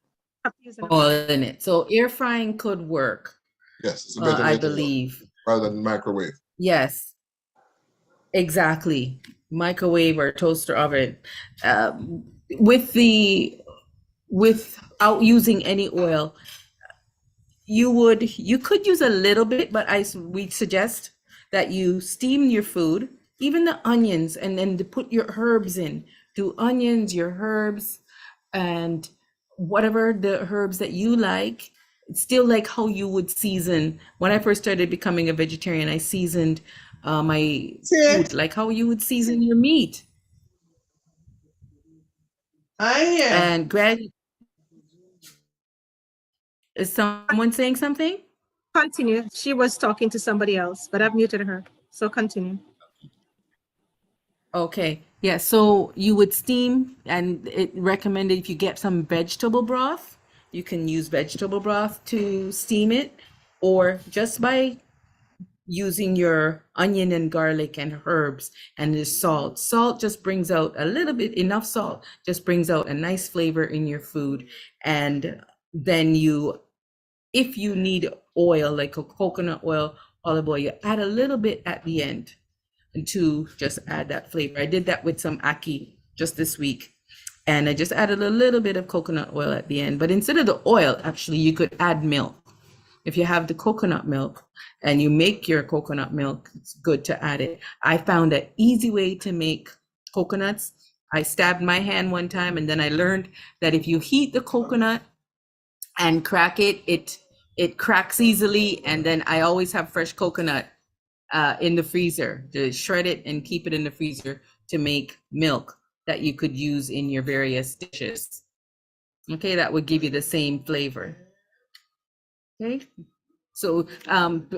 Oil in it. So air frying could work. Yes, it's a better way I to go, believe. rather than microwave. Yes, exactly. Microwave or toaster oven. Without using any oil, you could use a little bit, but we suggest that you steam your food, even the onions, and then to put your herbs in. Do onions, your herbs, and whatever the herbs that you like. It's still like how you would season. When I first started becoming a vegetarian, I seasoned my food like how you would season your meat. And is someone saying something? Continue. She was talking to somebody else, but I've muted her. So continue. Okay. Yeah. So you would steam, and it recommended if you get some vegetable broth, you can use vegetable broth to steam it, or just by using your onion and garlic and herbs and the salt. Salt just brings out a little bit, enough salt, just brings out a nice flavor in your food. And then if you need oil, like a coconut oil, olive oil, you add a little bit at the end to just add that flavor. I did that with some ackee just this week. And I just added a little bit of coconut oil at the end. But instead of the oil, actually, you could add milk. If you have the coconut milk and you make your coconut milk, it's good to add it. I found an easy way to make coconuts. I stabbed my hand one time, and then I learned that if you heat the coconut and crack it, it cracks easily. And then I always have fresh coconut in the freezer to shred it and keep it in the freezer to make milk that you could use in your various dishes. Okay, that would give you the same flavor. Okay, so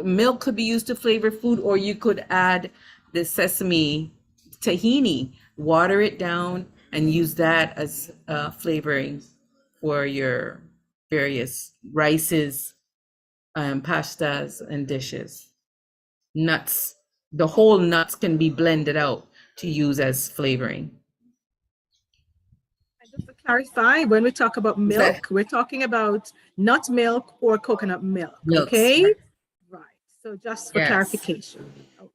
milk could be used to flavor food, or you could add the sesame tahini, water it down, and use that as flavoring for your various rices, pastas, and dishes. Nuts, the whole nuts can be blended out to use as flavoring. And just to clarify, when we talk about Is that- milk, we're talking about nut milk or coconut milk. Milks, Okay. right. Right. So just for Yes. clarification. Okay.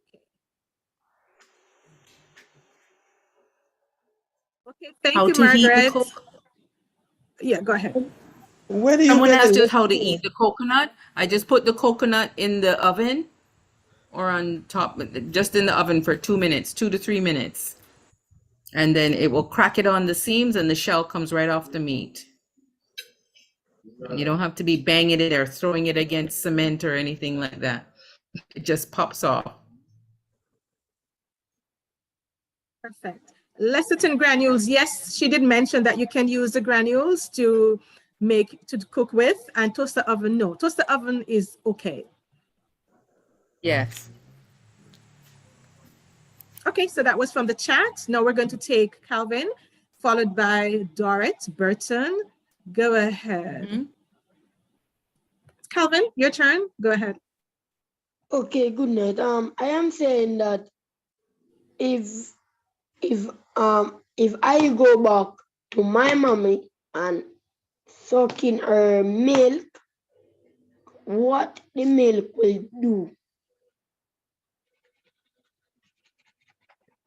Okay. Thank How you, to heat the Margaret. coconut. Yeah, go ahead. Where do you Someone get asked the us how to eat the coconut. I just put the coconut in the oven or on top, just in the oven for 2 minutes, 2 to 3 minutes. And then it will crack it on the seams and the shell comes right off the meat. You don't have to be banging it or throwing it against cement or anything like that. It just pops off. Perfect. Lecithin granules. Yes, she did mention that you can use the granules to cook with, and toaster oven. No, toaster oven is okay. Yes. Okay, so that was from the chat. Now we're going to take Calvin, followed by Dorrit Burton. Go ahead. Mhm. Calvin, your turn. Go ahead. Okay, good night. I am saying that if I go back to my mommy and sucking her milk, what the milk will do?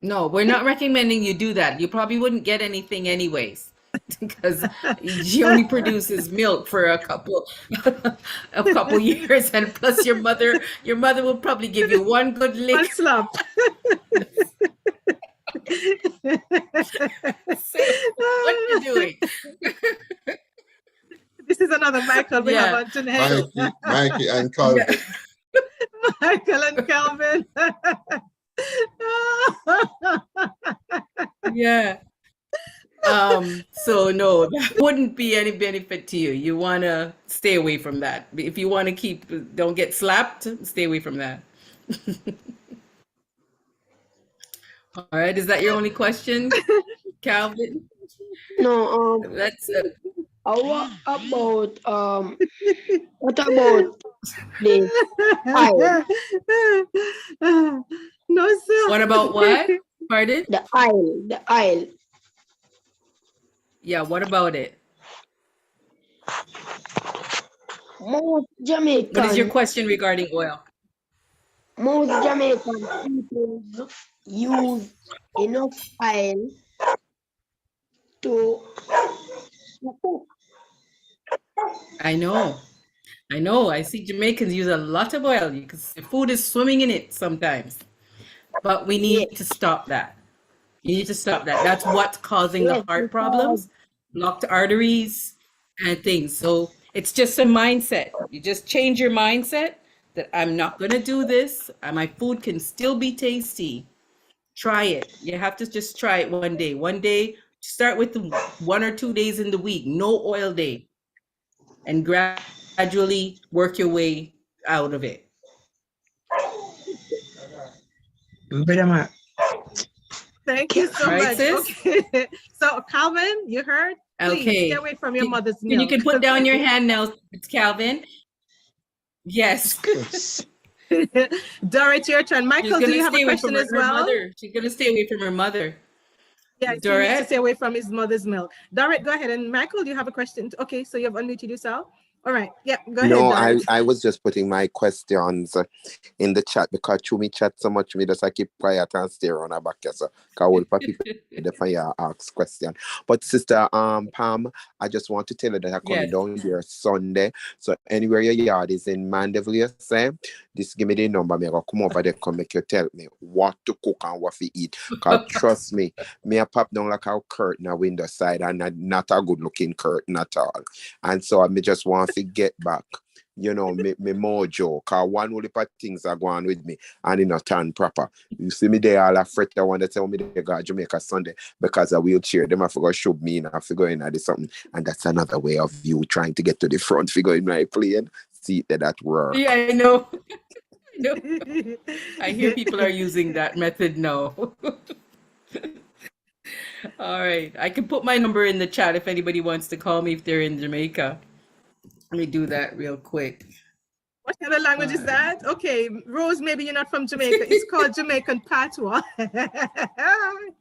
No, we're not recommending you do that. You probably wouldn't get anything anyways, because she only produces milk for a couple years, and plus your mother will probably give you one good One lick. slap. Say, what you doing? This is another Michael we have Yeah. on tonight. Mikey and Calvin. Michael and Calvin. Yeah. So no, that wouldn't be any benefit to you. You want to stay away from that. If you want to don't get slapped, stay away from that. All right, is that your only question, Calvin? No, Let's what about the aisle? No, sir. what about what? Pardon? The aisle. Yeah, what about it? Most Jamaican, What is your question regarding oil? most Jamaican people use enough oil to cook. I know. I see Jamaicans use a lot of oil because the food is swimming in it sometimes. But we need to stop that. You need to stop that. That's what's causing the Yes, heart because problems, blocked arteries, and things. So it's just a mindset. You just change your mindset that I'm not going to do this. My food can still be tasty. Try it. You have to just try it one day. One day, start with 1 or 2 days in the week, no oil day, and gradually work your way out of it. Thank you so Right, much. sis? Okay. So, Calvin, you heard? Please Okay. stay away from your mother's You milk. can put down your hand now, Calvin. Yes. Dorrit, your turn. She's Michael, do gonna you have a stay away from question as her well? mother. She's gonna stay away from her mother. Yeah, he needs to Dorrit? stay away from his mother's milk. Dorrit, go ahead. And Michael, do you have a question? Okay, so you have unmuted yourself. All right. Yeah, go ahead, No, Dorrit. I was just putting my questions in the chat because me chat so much, me just I keep quiet and stay around her back here. So, cause all the people define ask question. But sister Pam, I just want to tell you that I'm coming Yes. down here Sunday. So anywhere your yard is in Mandeville, you say, just give me the number. Me I go come over there, come make you tell me what to cook and what to eat. Cause trust me, me I pop down like a curtain a window side and not a good looking curtain at all. And so I just want to get back, me mojo, cause one whole heap of things are going with me and in a turn proper. You see me there all afraid I want to tell me they go to Jamaica Sunday because a wheelchair, them have to go show me and I have to go in and do something. And that's another way of you trying to get to the front figure in my plane. See that work. Yeah, I know. I hear people are using that method now. All right. I can put my number in the chat if anybody wants to call me if they're in Jamaica. Let me do that real quick. What kind of language is that? Okay, Rose, maybe you're not from Jamaica. It's called Jamaican patois.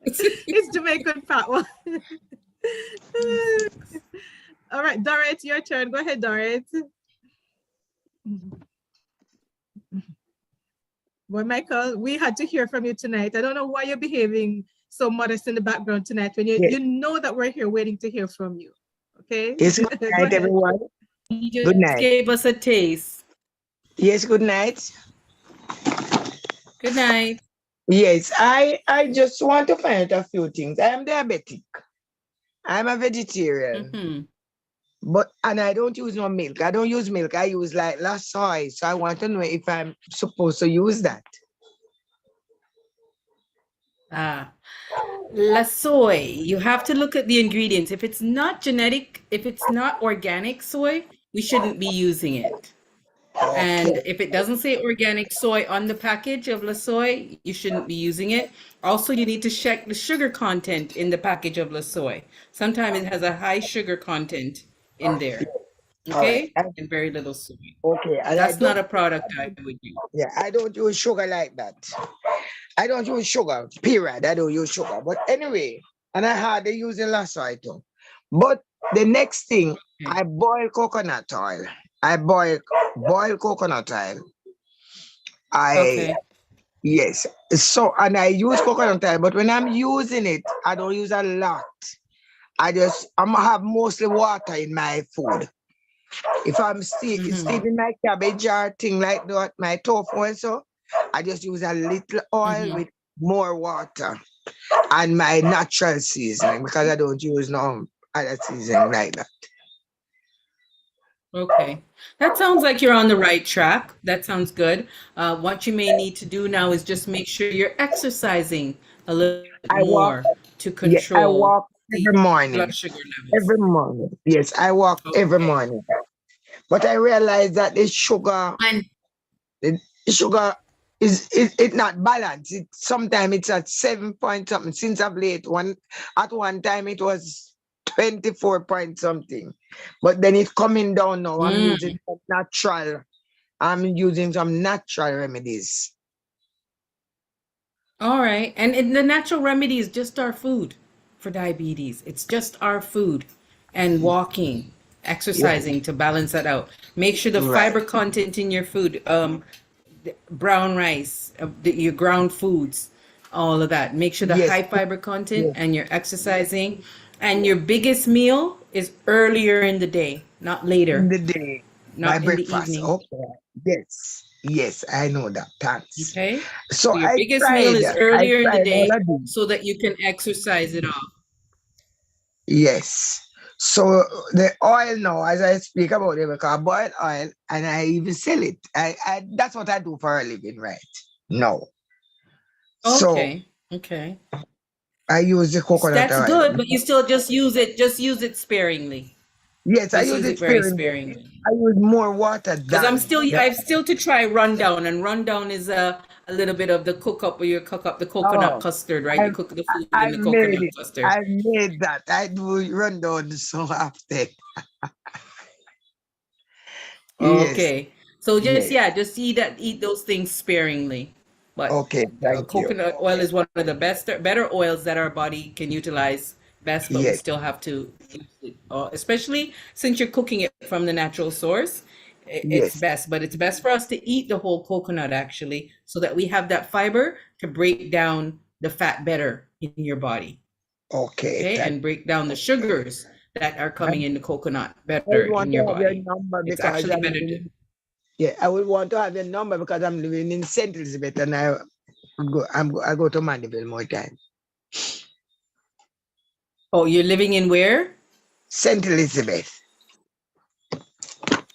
It's Jamaican patois. All right, Dorrit, your turn. Go ahead, Dorrit. Well, Michael, we had to hear from you tonight. I don't know why you're behaving so modest in the background tonight when you know that we're here waiting to hear from you. Okay? Yes, good night, everyone. You just Good night. gave us a taste. Yes, good night. Good night. Yes, I just want to find out a few things. I am diabetic. I'm a vegetarian. And I don't use no milk. I don't use milk. I use like soy. So I want to know if I'm supposed to use that. La soy, you have to look at the ingredients. If it's not genetic, if it's not organic soy, we shouldn't be using it. And if it doesn't say organic soy on the package of La Soy, you shouldn't be using it. Also, you need to check the sugar content in the package of La Soy. Sometimes it has a high sugar content in there. Okay? And very little soy. Okay. And that's not a product I would use. Yeah, I don't use sugar like that. I don't use sugar, period. I don't use sugar. But anyway, and I hardly use the La Soy too. But the next thing, I boil coconut oil. I boil coconut oil. Yes. So, and I use coconut oil, but when I'm using it, I don't use a lot. I'm gonna have mostly water in my food. If I'm steaming my cabbage or thing like that, my tofu also, I just use a little oil with more water and my natural seasoning because I don't use no other seasoning like that. Okay, that sounds like you're on the right track. That sounds good. What you may need to do now is just make sure you're exercising a little more to control. I walk every morning. Blood sugar levels. Every morning. Yes, I walk every morning. But I realize that the sugar, is not balanced. Sometimes it's at 7 point something. Since of late, at one time it was 24 point something, but then it's coming down now. I'm using some natural remedies. All right, and the natural remedy is just our food for diabetes. It's just our food and walking, exercising to balance that out. Make sure the fiber content in your food, brown rice, your ground foods, all of that. Make sure the high fiber content and you're exercising. And your biggest meal is earlier in the day, not later. In the day, not in breakfast. the evening. Okay. Yes, I know that. Thanks. Okay. So your biggest meal is earlier in the day so that you can exercise it off. Yes. So the oil now, as I speak about it, because I boil oil and I even sell it. I that's what I do for a living, right? No. Okay. So, okay. I use the coconut oil. That's good, but you still just use it sparingly. Yes, I use it very sparingly. I use more water. Because I've still to try rundown, and rundown is a little bit of the cook up where you cook up the coconut custard, right? You cook the food in the coconut custard. I made that. I do rundown so often. Okay. So just eat those things sparingly. But coconut oil is one of the better oils that our body can utilize best, but we still have to use it, especially since you're cooking it from the natural source. It's best, but it's best for us to eat the whole coconut actually, so that we have that fiber to break down the fat better in your body. Okay. And break down the sugars that are coming in the coconut better in your body. It's actually better to. Yeah, I would want to have your number because I'm living in St. Elizabeth and I go to Mandeville more time. Oh, you're living in where? St. Elizabeth.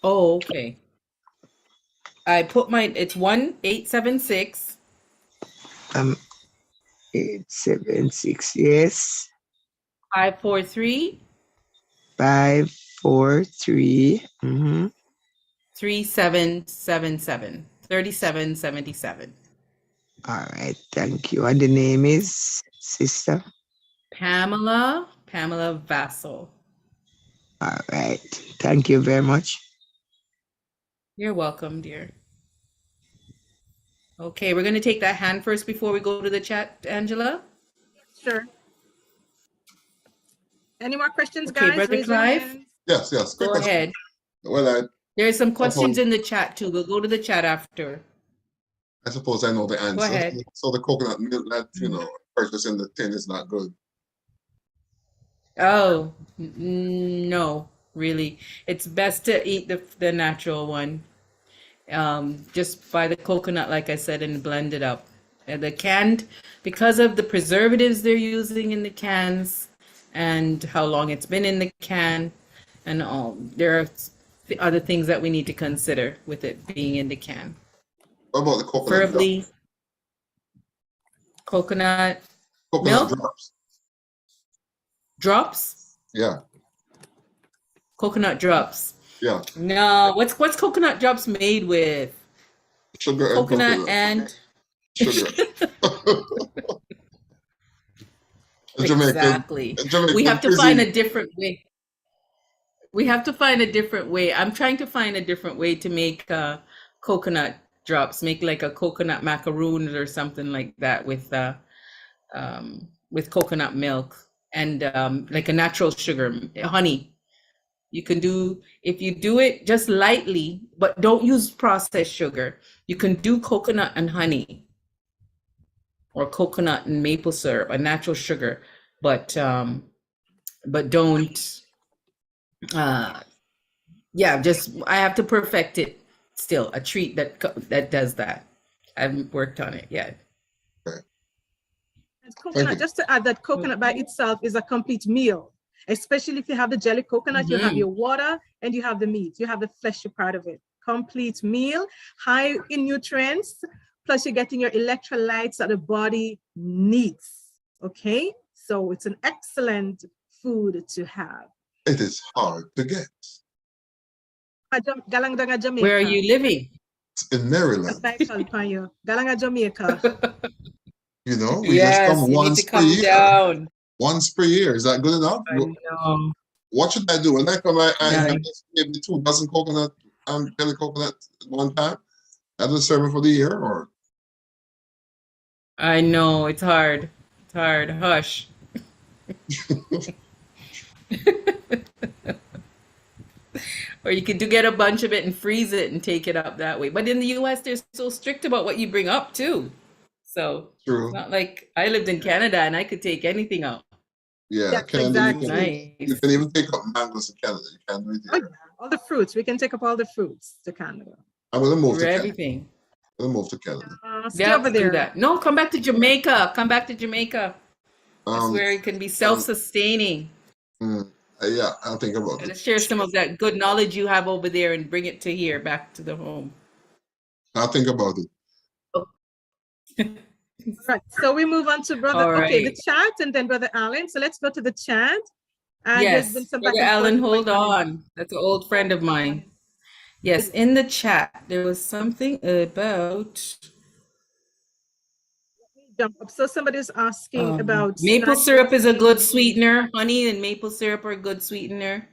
Oh, okay. I put it's 1-876. 876, yes. 543. 543. 3777. 3777. All right, thank you. And the name is Sister? Pamela Vassal. All right, thank you very much. You're welcome, dear. Okay, we're going to take that hand first before we go to the chat, Angela. Sure. Any more questions, Okay, guys? Brother Raise your Clive, hands. Yes, quick go question. ahead. Well, There's some questions suppose- in the chat too. We'll go to the chat after. I suppose I know the answer. Go ahead. So the coconut milk that, purchased in the tin is not good. Oh, no, really. It's best to eat the natural one. Just buy the coconut, like I said, and blend it up. And the canned, because of the preservatives they're using in the cans and how long it's been in the can, and all, there are other things that we need to consider with it being in the can. What about the coconut Preferably drops? coconut Coconut milk? drops. Drops? Yeah, Coconut drops. yeah. No, what's coconut drops made with? Sugar and Coconut and sugar. exactly. We have to find a different way. We have to find a different way. I'm trying to find a different way to make coconut drops, make like a coconut macaroon or something like that with coconut milk and like a natural sugar, honey. You can do, if you do it just lightly, but don't use processed sugar. You can do coconut and honey or coconut and maple syrup, a natural sugar, but don't, just, I have to perfect it still, a treat that does that. I haven't worked on it yet. And coconut, just to add that coconut by itself is a complete meal, especially if you have the jelly coconut, you have your water and you have the meat, you have the fleshy part of it. Complete meal, high in nutrients, plus you're getting your electrolytes that the body needs. Okay, so it's an excellent food to have. It is hard to get. Galangdanga, Jamaica. Where are you living? In Maryland. Galanga, Jamaica. We Yes, just come you once need to per come year. down. Once per year. Is that good enough? I know. What should I do? When I come, I have maybe 2 dozen coconut and jelly coconut at one time. That will serve me for the year, or? I know, it's hard. It's hard. Hush. Or you could get a bunch of it and freeze it and take it up that way. But in the US, they're so strict about what you bring up too. So True. it's not like I lived in Canada and I could take anything out. Yeah, Yes, Canada, exactly. you can even take up mangoes to Canada. You can't do it Oh, here. yeah. All the fruits. We can take up all the fruits to Canada. I'm going to move For to Canada. everything. I'm going to move to Canada. Stay Yeah, over do there. that. No, come back to Jamaica. Come back to Jamaica. That's where it can be self-sustaining. Yeah, I'll think about it. Let's share some of that good knowledge you have over there and bring it to here, back to the home. I'll think about it. Right. So we move on to brother. All Okay, right. the chat and then brother Allen. So let's go to the chat. And Yes, there's been some Brother back and forth Allen, hold going on. That's an old friend of mine. Yes, in the chat, there was something about Jump up. So somebody's asking about maple snacks syrup is a good sweetener. Honey and maple syrup are a good sweetener.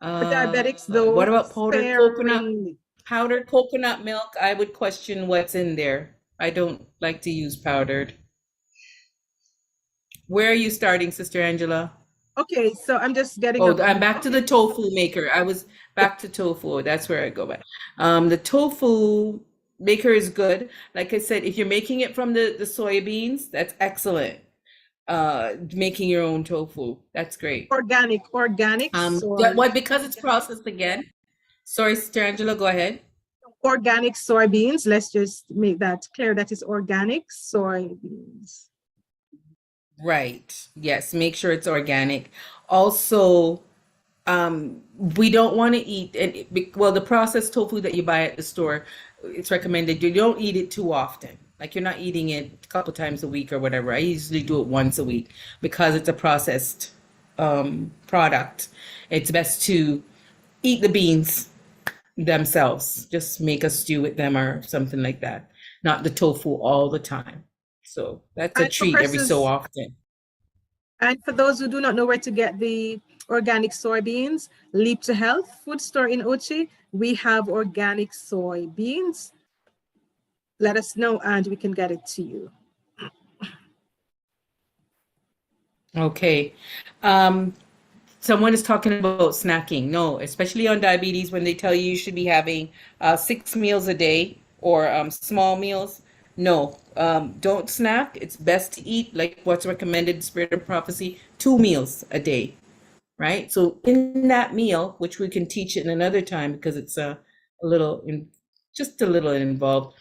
for diabetics, though. What about powdered coconut? sparingly. Powdered coconut milk, I would question what's in there. I don't like to use powdered. Where are you starting, Sister Angela? Okay, so I'm just getting. Oh, up. I'm back to the tofu maker. I was back to tofu. That's where I go back. The tofu maker is good. Like I said, if you're making it from the soybeans, that's excellent. Making your own tofu, that's great. Organic. Why? Because it's processed again. Sorry, Sister Angela, go ahead. Organic soybeans. Let's just make that clear. That is organic soybeans. Right. Yes. Make sure it's organic. Also, we don't want to eat the processed tofu that you buy at the store, it's recommended you don't eat it too often. Like you're not eating it a couple times a week or whatever. I usually do it once a week because it's a processed product. It's best to eat the beans themselves. Just make a stew with them or something like that. Not the tofu all the time. So that's a treat every so often. And for those who do not know where to get the organic soybeans, Leap to Health food store in Ochi. we have organic soybeans, let us know and we can get it to you. Okay. Someone is talking about snacking. No, especially on diabetes, when they tell you should be having 6 meals a day or small meals. No, don't snack. It's best to eat like what's recommended, Spirit of Prophecy, 2 meals a day, right? So in that meal, which we can teach it in another time because it's just a little involved,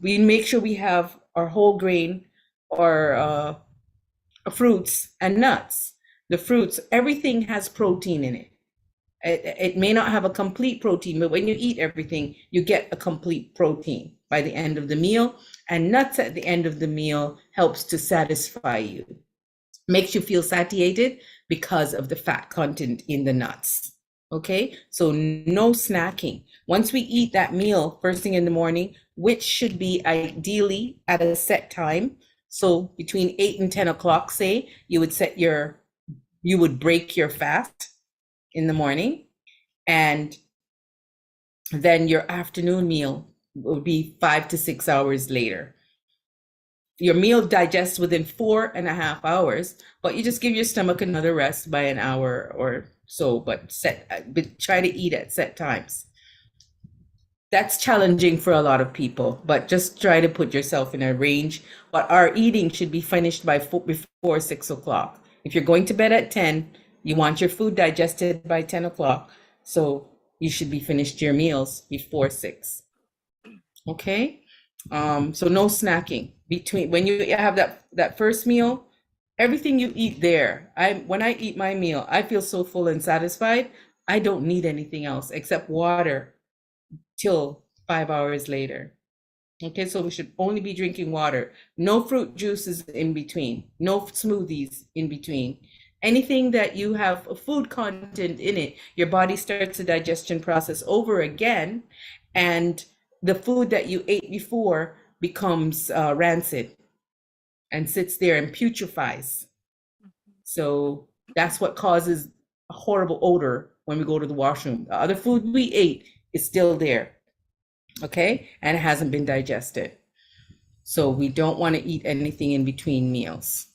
we make sure we have our whole grain or fruits and nuts. The fruits, everything has protein in it. It may not have a complete protein, but when you eat everything, you get a complete protein by the end of the meal. And nuts at the end of the meal helps to satisfy you. Makes you feel satiated because of the fat content in the nuts. Okay, so no snacking. Once we eat that meal first thing in the morning, which should be ideally at a set time. So between 8 and 10 o'clock, say, you would break your fast in the morning, and then your afternoon meal would be 5 to 6 hours later. Your meal digests within 4.5 hours, but you just give your stomach another rest by an hour or so, but try to eat at set times. That's challenging for a lot of people, but just try to put yourself in a range. But our eating should be finished before 6 o'clock. If you're going to bed at 10, you want your food digested by 10 o'clock. So you should be finished your meals before 6. Okay? So no snacking. When you have that first meal, everything you eat there. When I eat my meal, I feel so full and satisfied. I don't need anything else except water till 5 hours later. Okay, so we should only be drinking water. No fruit juices in between. No smoothies in between. Anything that you have a food content in it, your body starts the digestion process over again, and the food that you ate before becomes rancid and sits there and putrefies. So that's what causes a horrible odor when we go to the washroom. The other food we ate is still there, okay? And it hasn't been digested. So we don't want to eat anything in between meals.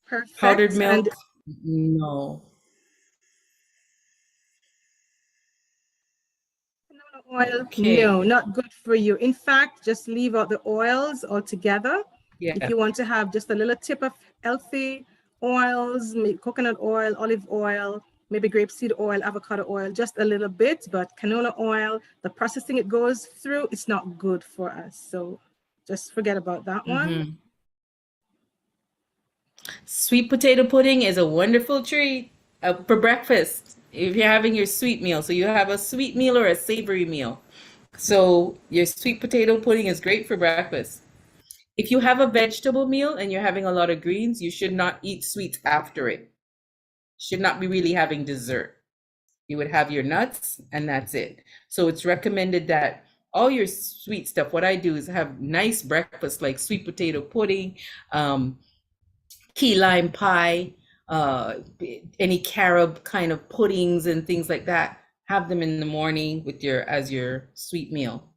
Perfect. Powdered milk, no. Oil, Okay. no, not good for you. In fact, just leave out the oils altogether. Yeah. If you want to have just a little tip of healthy oils, coconut oil, olive oil, maybe grapeseed oil, avocado oil, just a little bit, but canola oil, the processing it goes through, it's not good for us. So just forget about that one. Sweet potato pudding is a wonderful treat for breakfast. If you're having your sweet meal, so you have a sweet meal or a savory meal. So your sweet potato pudding is great for breakfast. If you have a vegetable meal and you're having a lot of greens, you should not eat sweets after it. Should not be really having dessert. You would have your nuts and that's it. So it's recommended that all your sweet stuff, what I do is have nice breakfast like sweet potato pudding, key lime pie, any carob kind of puddings and things like that. Have them in the morning with as your sweet meal.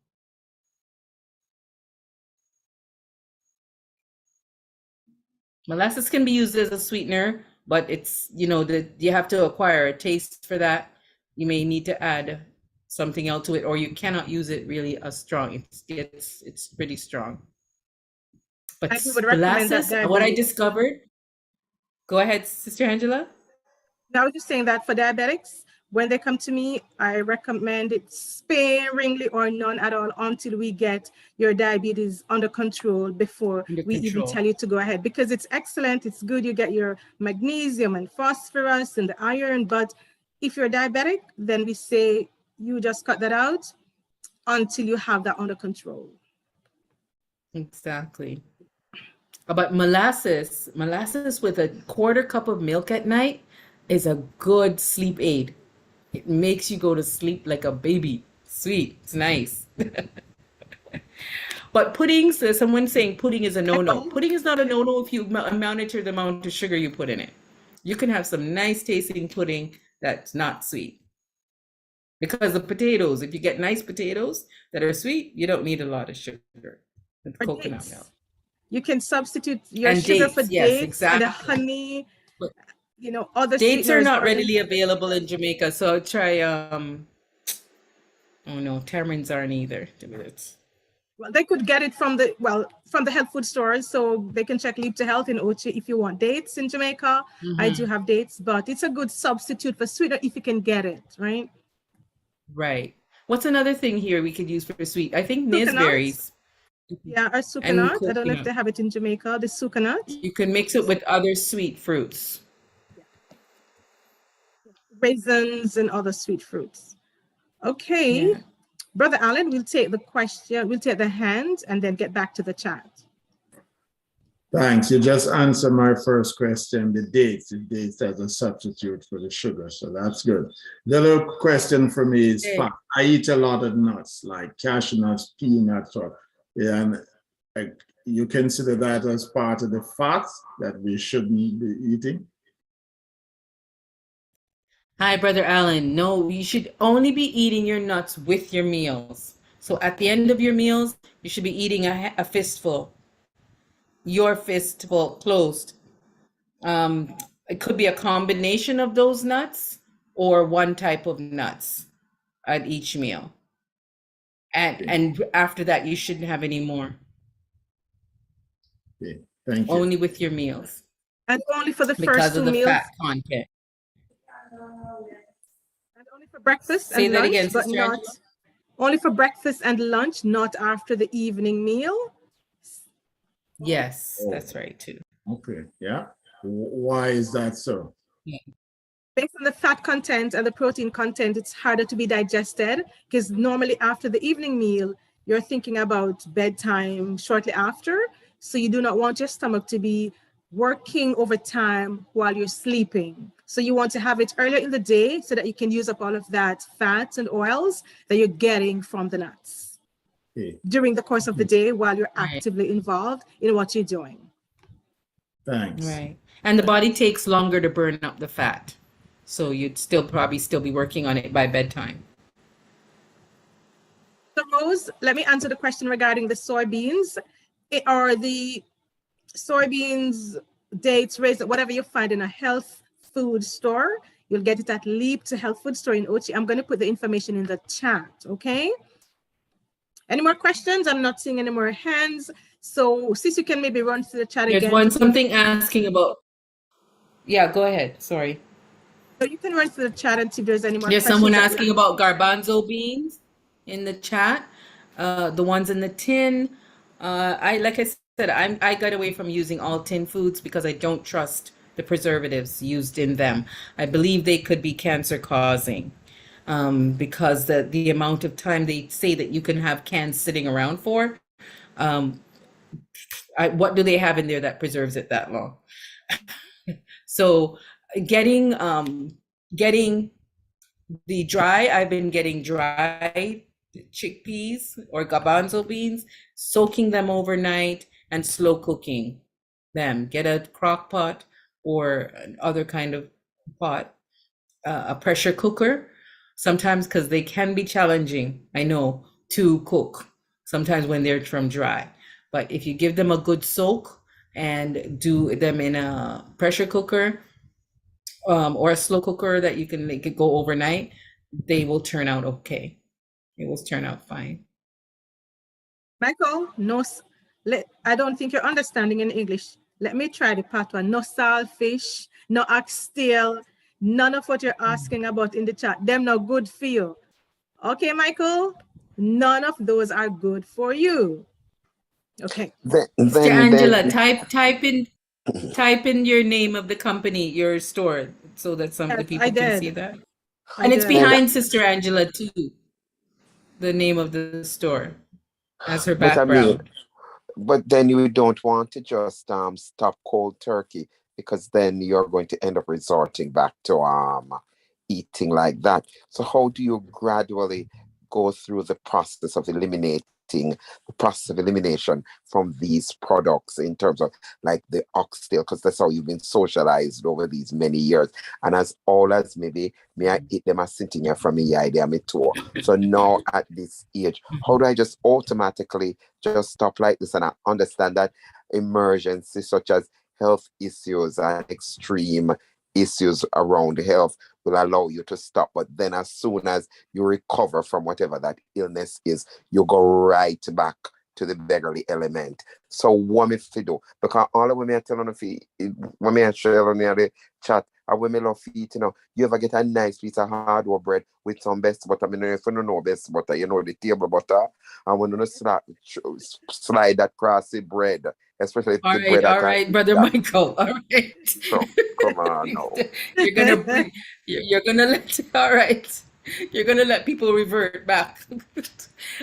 Molasses can be used as a sweetener, but it's, you have to acquire a taste for that. You may need to add something else to it, or you cannot use it really as strong. It's pretty strong. But molasses, what I discovered, go ahead, Sister Angela. Now, I was just saying that for diabetics, when they come to me, I recommend it sparingly or none at all until we get your diabetes under control before we even tell you to go ahead, because it's excellent. It's good. You get your magnesium and phosphorus and the iron. But if you're diabetic, then we say you just cut that out until you have that under control. Exactly. But molasses with a quarter cup of milk at night is a good sleep aid. It makes you go to sleep like a baby. Sweet. It's nice. But puddings, someone's saying pudding is a no-no. Pudding is not a no-no if you monitor the amount of sugar you put in it. You can have some nice tasting pudding that's not sweet. Because of potatoes, if you get nice potatoes that are sweet, you don't need a lot of sugar with Or coconut dates. milk. You can substitute your And sugar for dates, yes, dates and the exactly. honey, But other dates are sweeteners. not readily available in Jamaica, so try oh no, tamarinds aren't either. Well, they could get it from the health food stores, so they can check Leap to Health in Ochi if you want dates in Jamaica. I do have dates, but it's a good substitute for sweetener if you can get it, right? Right. What's another thing here we could use for sweet? I think Sucanut. nizberries. Yeah, or And sucanut. I don't know if coconut. they have it in Jamaica, the sucanut. You can mix it with other sweet fruits. Raisins and other sweet fruits. Okay. Yeah. Brother Allen, we'll take the question, we'll take the hand and then get back to the chat. Thanks. You just answered my first question, the dates as a substitute for the sugar. So that's good. The other question for me is fat. I eat a lot of nuts, like cashew nuts, peanuts, and you consider that as part of the fats that we shouldn't be eating? Hi, Brother Allen. No, you should only be eating your nuts with your meals. So at the end of your meals, you should be eating a fistful. Your fistful closed. It could be a combination of those nuts or one type of nuts at each meal. And after that, you shouldn't have any more. Okay. Thank you. Only with your meals. And only for the because first two of the meals. fat content. And only for breakfast Say and that lunch, again, but Sister not Angela. only for breakfast and lunch, not after the evening meal. Yes, that's right too. Okay, yeah. Why is that so? Yeah. Based on the fat content and the protein content, it's harder to be digested because normally after the evening meal, you're thinking about bedtime shortly after. So you do not want your stomach to be working overtime while you're sleeping. So you want to have it earlier in the day so that you can use up all of that fats and oils that you're getting from the nuts during the course of the day while you're actively involved in what you're doing. Thanks. Right. And the body takes longer to burn up the fat. So you'd probably still be working on it by bedtime. So Rose, let me answer the question regarding the soybeans. Are the soybeans, dates, raisins, whatever you find in a health food store, you'll get it at Leap to Health Food Store in Ochi. I'm going to put the information in the chat, okay? Any more questions? I'm not seeing any more hands. So sis, you can maybe run through the chat again. There's something asking about. Yeah, go ahead. Sorry. So you can run through the chat and see if there's any more There's questions. someone asking about garbanzo beans in the chat. The ones in the tin. Like I said, I got away from using all tin foods because I don't trust the preservatives used in them. I believe they could be cancer causing because the amount of time they say that you can have cans sitting around for. What do they have in there that preserves it that long? So getting the dry, I've been getting dry chickpeas or garbanzo beans, soaking them overnight and slow cooking them. Get a crock pot or other kind of pot, a pressure cooker, sometimes because they can be challenging, I know, to cook sometimes when they're from dry. But if you give them a good soak and do them in a pressure cooker or a slow cooker that you can make it go overnight, they will turn out okay. It will turn out fine. Michael, no, I don't think you're understanding in English. Let me try the part one. No saltfish, no oxtail, none of what you're asking about in the chat. Them no good for you. Okay, Michael? None of those are good for you. Okay. Sister Angela, type in your name of the company, your store, so that some of the people can see that. And it's behind Sister Angela too. The name of the store as her background. But then you don't want to just stop cold turkey, because then you're going to end up resorting back to eating like that. So how do you gradually go through the process of eliminating getting the process of elimination from these products in terms of like the oxtail, because that's how you've been socialized over these many years. And as all as maybe me I eat them as sitting here from me idea me too. So now at this age, how do I just automatically just stop like this? And I understand that emergencies such as health issues and extreme issues around health will allow you to stop. But then as soon as you recover from whatever that illness is, you go right back to the beggarly element. So what me fi do? Because all the women I tell on the feet, when I share on the chat, and women love feet, you ever get a nice piece of hardwood bread with some best butter. I mean, if you don't know best butter, the table butter. And when you slide that across the bread, especially if the bread All right, Brother that, Michael. All right. so come on now. You're gonna let all right. You're gonna let people revert back.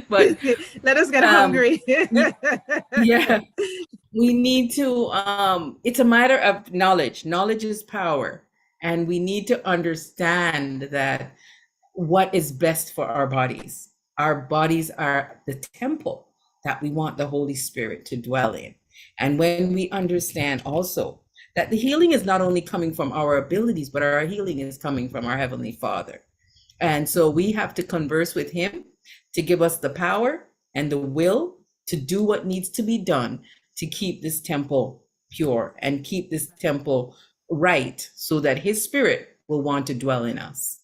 But let us get hungry. yeah, we need to it's a matter of knowledge. Knowledge is power. And we need to understand that what is best for our bodies. Our bodies are the temple that we want the Holy Spirit to dwell in. And when we understand also that the healing is not only coming from our abilities, but our healing is coming from our Heavenly Father. And so we have to converse with Him to give us the power and the will to do what needs to be done to keep this temple pure and keep this temple right, so that His Spirit will want to dwell in us.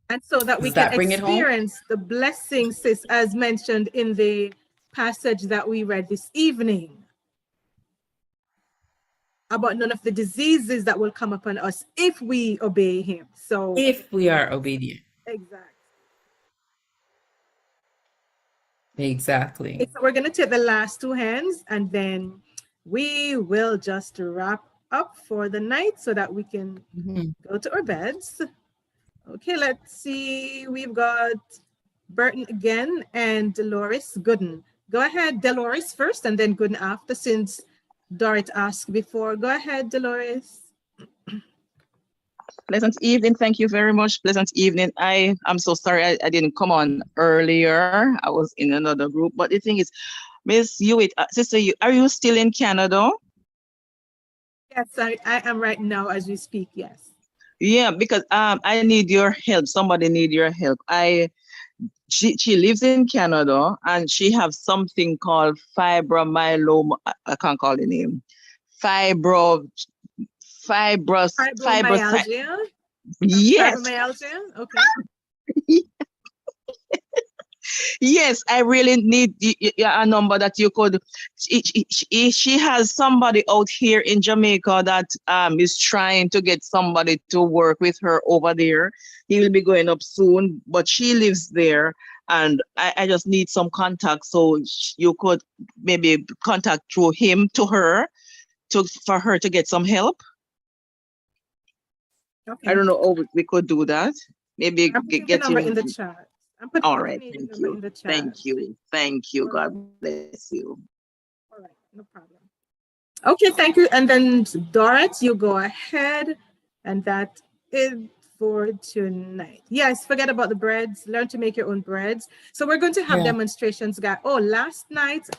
And so that we can experience the blessings, sis, as mentioned in the passage that we read this evening, about none of the diseases that will come upon us if we obey Him. So if we are obedient. Exactly. So we're going to take the last two hands, and then we will just wrap up for the night so that we can go to our beds. Okay, let's see. We've got Burton again and Dolores Gooden. Go ahead, Dolores first, and then Gooden after, since Dorrit asked before. Go ahead, Dolores. Pleasant evening. Thank you very much. Pleasant evening. I'm so sorry I didn't come on earlier. I was in another group. But the thing is, Miss Hewitt, Sister, are you still in Canada? Yes, I am right now as we speak, yes. Yeah, because I need your help. Somebody need your help. She lives in Canada and she has something called fibromyalgia. I can't call the name. Fibromyalgia. Yes. Fibromyalgia. Okay. Yes, I really need a number that you could. She has somebody out here in Jamaica that is trying to get somebody to work with her over there. He will be going up soon, but she lives there, and I just need some contact. So you could maybe contact through him to her, for her to get some help. Okay. I don't know how we could do that. Maybe get the number in the chat. All right, thank you. Thank you. Thank you. God bless you. All right, no problem. Okay, thank you. And then Dorrit, you go ahead. And that is for tonight. Yes, forget about the breads. Learn to make your own breads. So we're going to have demonstrations, guys. Oh, last night,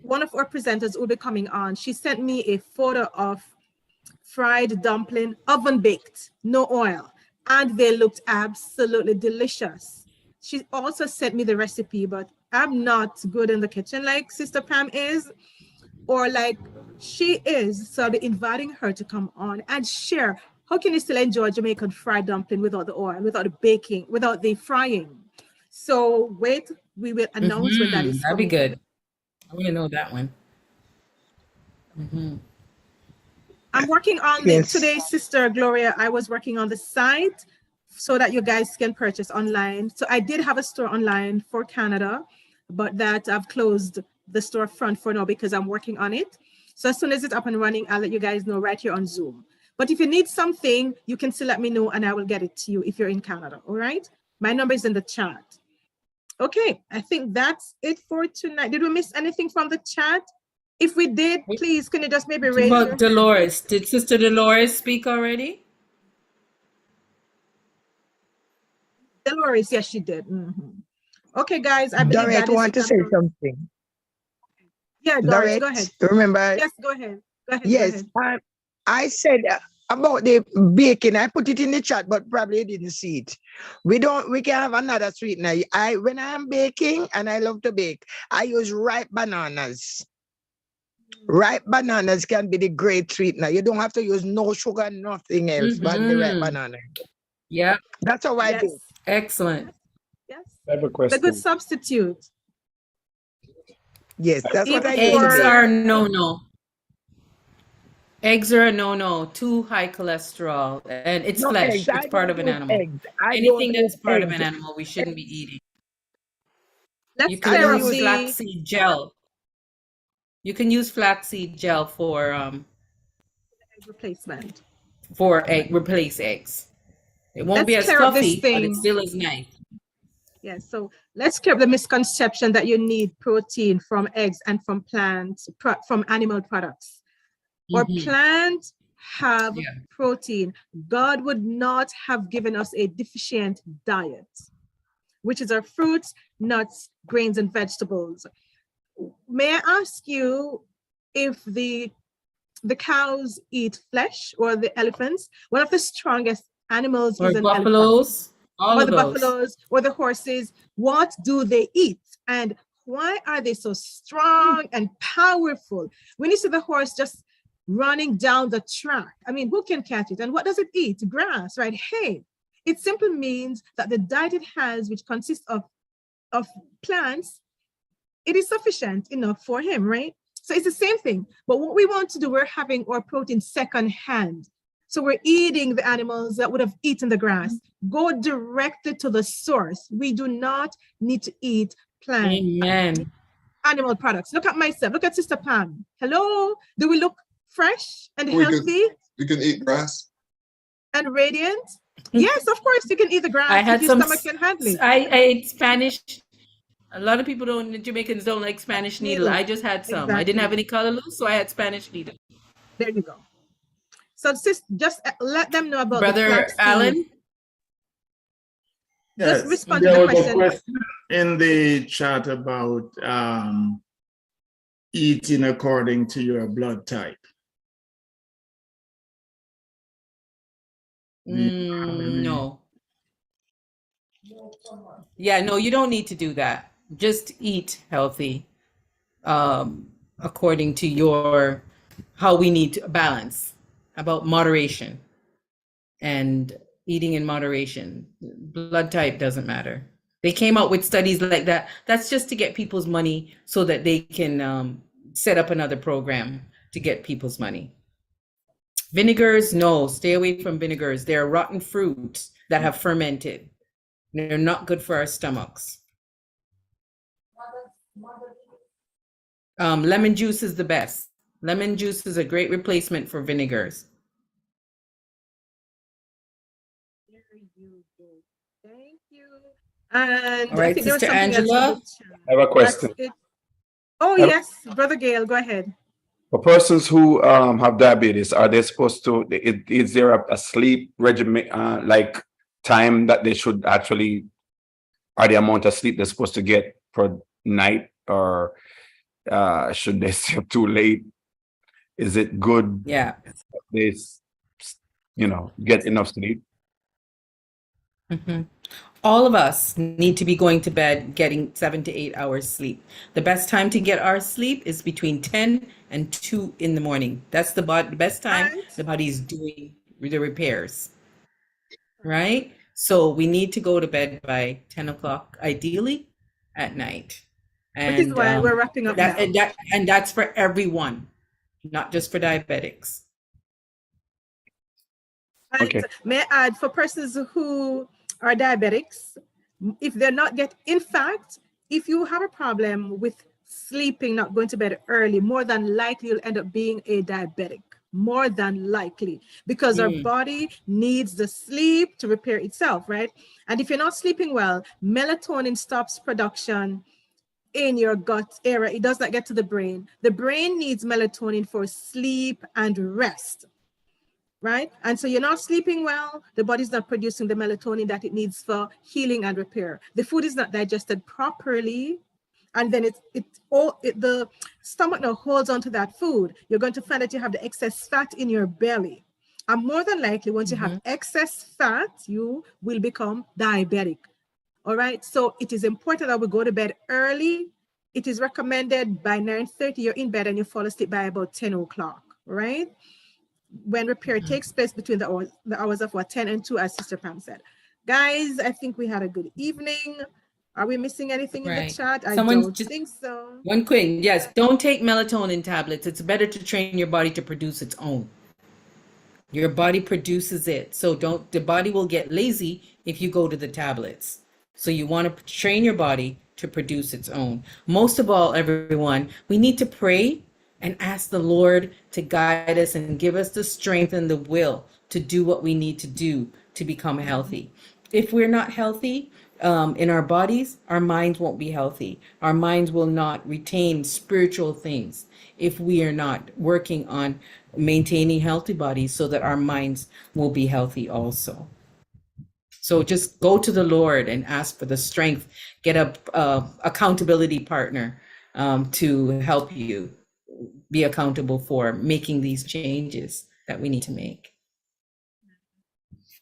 one of our presenters will be coming on. She sent me a photo of fried dumpling, oven baked, no oil. And they looked absolutely delicious. She also sent me the recipe, but I'm not good in the kitchen like Sister Pam is, or like she is. So I'll be inviting her to come on and share. How can you still enjoy Jamaican fried dumpling without the oil, without the baking, without the frying? So wait, we will announce when that is That'd be good. I want to know that one. I'm working on today, Sister Gloria. I was working on the site so that you guys can purchase online. So I did have a store online for Canada, but that I've closed the storefront for now because I'm working on it. So as soon as it's up and running, I'll let you guys know right here on Zoom. But if you need something, you can still let me know and I will get it to you if you're in Canada. All right. My number is in the chat. Okay. I think that's it for tonight. Did we miss anything from the chat? If we did, please, can you just maybe raise your hand? Dolores, did Sister Dolores speak already? Dolores, yes, she did. Okay, guys, I believe Dorette that is want to say something. Yeah, Doris, go ahead. Remember? Yes, go ahead. Go ahead. Yes, Go ahead. I said about the baking. I put it in the chat, but probably you didn't see it. We can have another sweetener. When I'm baking and I love to bake, I use ripe bananas. Ripe bananas can be the great sweetener. You don't have to use no sugar, nothing else, but the ripe banana. Yeah. That's how I do. Excellent. Yes. I have a The question. good substitute. Yes, that's what I Even use. Eggs are no. Eggs are a no. Too high cholesterol, and it's No flesh. eggs. It's I part don't of an use animal. eggs. I Anything don't use that's part of eggs. an animal, we shouldn't be eating. Let's You can clear up use the flaxseed gel. You can use flaxseed gel for replacement. replace eggs. It won't Let's be as clear up this fluffy, but it thing. still is nice. Yes, so let's clear up the misconception that you need protein from eggs and from plants, from animal products. Or plants have protein. God would not have given us a deficient diet, which is our fruits, nuts, grains, and vegetables. May I ask you if the cows eat flesh, or the elephants? One of the strongest animals Or is an buffaloes, elephant. Or the those. buffaloes, or the horses. What do they eat? And why are they so strong and powerful? When you see the horse just running down the track, I mean, who can catch it? And what does it eat? Grass, right? Hay. It simply means that the diet it has, which consists of plants, it is sufficient enough for him, right? So it's the same thing. But what we want to do, we're having our protein secondhand. So we're eating the animals that would have eaten the grass. Go directly to the source. We do not need to eat plant animal products. Look at myself. Look at Sister Pam. Hello. Do we look fresh and healthy? You can eat grass. And radiant? Yes, of course you can eat the grass. I had if your stomach can handle it. I ate Spanish. A lot of people Jamaicans don't like Spanish needle. I just had some. I didn't have any color, so I had Spanish needle. There you go. So just let them know about Brother the flaxseed. Alan. Yes, Just respond to there the was a question. question in the chat about eating according to your blood type. No. Yeah, no, you don't need to do that. Just eat healthy, according to how we need to balance, about moderation and eating in moderation. Blood type doesn't matter. They came out with studies like that. That's just to get people's money so that they can set up another program to get people's money. Vinegars, no, stay away from vinegars. They're rotten fruits that have fermented. They're not good for our stomachs. Lemon juice is the best. Lemon juice is a great replacement for vinegars. Thank you. And all right, I think there was Sister something else in Angela. the chat. I have a question. Oh, yes, Brother Gail, go ahead. For persons who have diabetes, are they supposed to, is there a sleep regimen, like time that they should actually, are the amount of sleep they're supposed to get per night, or should they stay up too late? Is it good? Yeah. They, get enough sleep? All of us need to be going to bed, getting 7 to 8 hours sleep. The best time to get our sleep is between 10 and 2 in the morning. That's the best time the body's doing the repairs, right? So we need to go to bed by 10 o'clock, ideally at night. And which is why we're wrapping up now. And that's for everyone, not just for diabetics. Okay. May I add, for persons who are diabetics, if they're not in fact, if you have a problem with sleeping, not going to bed early, more than likely you'll end up being a diabetic. More than likely, because our body needs the sleep to repair itself, right? And if you're not sleeping well, melatonin stops production in your gut area. It does not get to the brain. The brain needs melatonin for sleep and rest, right? And so you're not sleeping well, the body's not producing the melatonin that it needs for healing and repair. The food is not digested properly, and then the stomach now holds onto that food. You're going to find that you have the excess fat in your belly. And more than likely, once you have excess fat, you will become diabetic. All right. So it is important that we go to bed early. It is recommended by 9:30, you're in bed and you fall asleep by about 10 o'clock, right? When repair takes place between the hours of 10 and 2, as Sister Pam said. Guys, I think we had a good evening. Are we missing anything in the chat? I don't think so. One quick, yes, don't take melatonin tablets. It's better to train your body to produce its own. Your body produces it. So the body will get lazy if you go to the tablets. So you want to train your body to produce its own. Most of all, everyone, we need to pray and ask the Lord to guide us and give us the strength and the will to do what we need to do to become healthy. If we're not healthy in our bodies, our minds won't be healthy. Our minds will not retain spiritual things if we are not working on maintaining healthy bodies so that our minds will be healthy also. So just go to the Lord and ask for the strength, get a accountability partner to help you be accountable for making these changes that we need to make.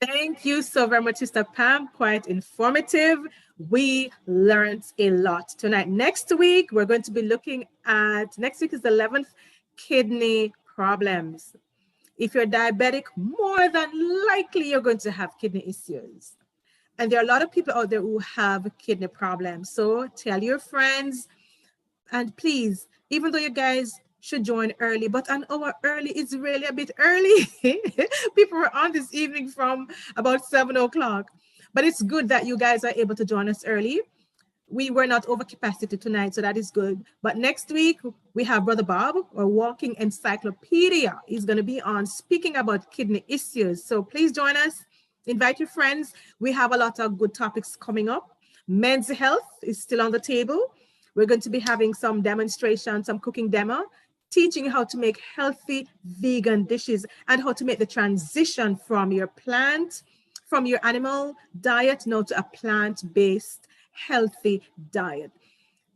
Thank you so very much, Sister Pam. Quite informative. We learned a lot tonight. Next week, we're going to be looking at, next week is the 11th, kidney problems. If you're diabetic, more than likely you're going to have kidney issues. And there are a lot of people out there who have kidney problems. So tell your friends, and please, even though you guys should join early, but an hour early is really a bit early. People were on this evening from about 7 o'clock, but it's good that you guys are able to join us early. We were not over capacity tonight, so that is good. But next week, we have Brother Bob, our walking encyclopedia. He's going to be on speaking about kidney issues. So please join us. Invite your friends. We have a lot of good topics coming up. Men's health is still on the table. We're going to be having some demonstrations, some cooking demo, teaching you how to make healthy vegan dishes and how to make the transition from your animal diet now to a plant-based healthy diet.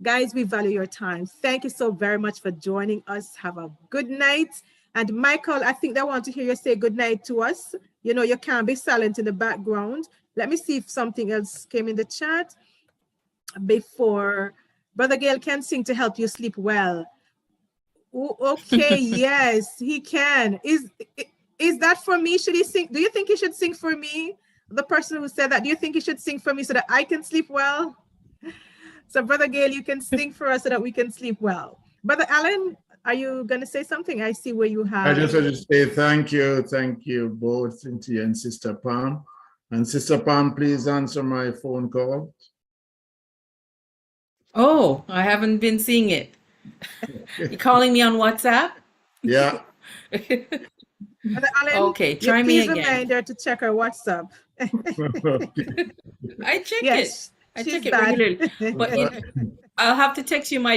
Guys, we value your time. Thank you so very much for joining us. Have a good night. And Michael, I think they want to hear you say good night to us. You know, you can't be silent in the background. Let me see if something else came in the chat before. Brother Gail can sing to help you sleep well. Ooh, okay, yes, he can. Is that for me? Should he sing? Do you think he should sing for me? The person who said that, do you think he should sing for me so that I can sleep well? So Brother Gail, you can sing for us so that we can sleep well. Brother Alan, are you going to say something? I see where you have. I just want to say thank you both, Cynthia and Sister Pam. And Sister Pam, please answer my phone call. Oh, I haven't been seeing it. You calling me on WhatsApp? Yeah. Brother Alan, okay, try me again. Please remind her to check her WhatsApp. I check yes, it. I check it regularly. But I'll have to text you my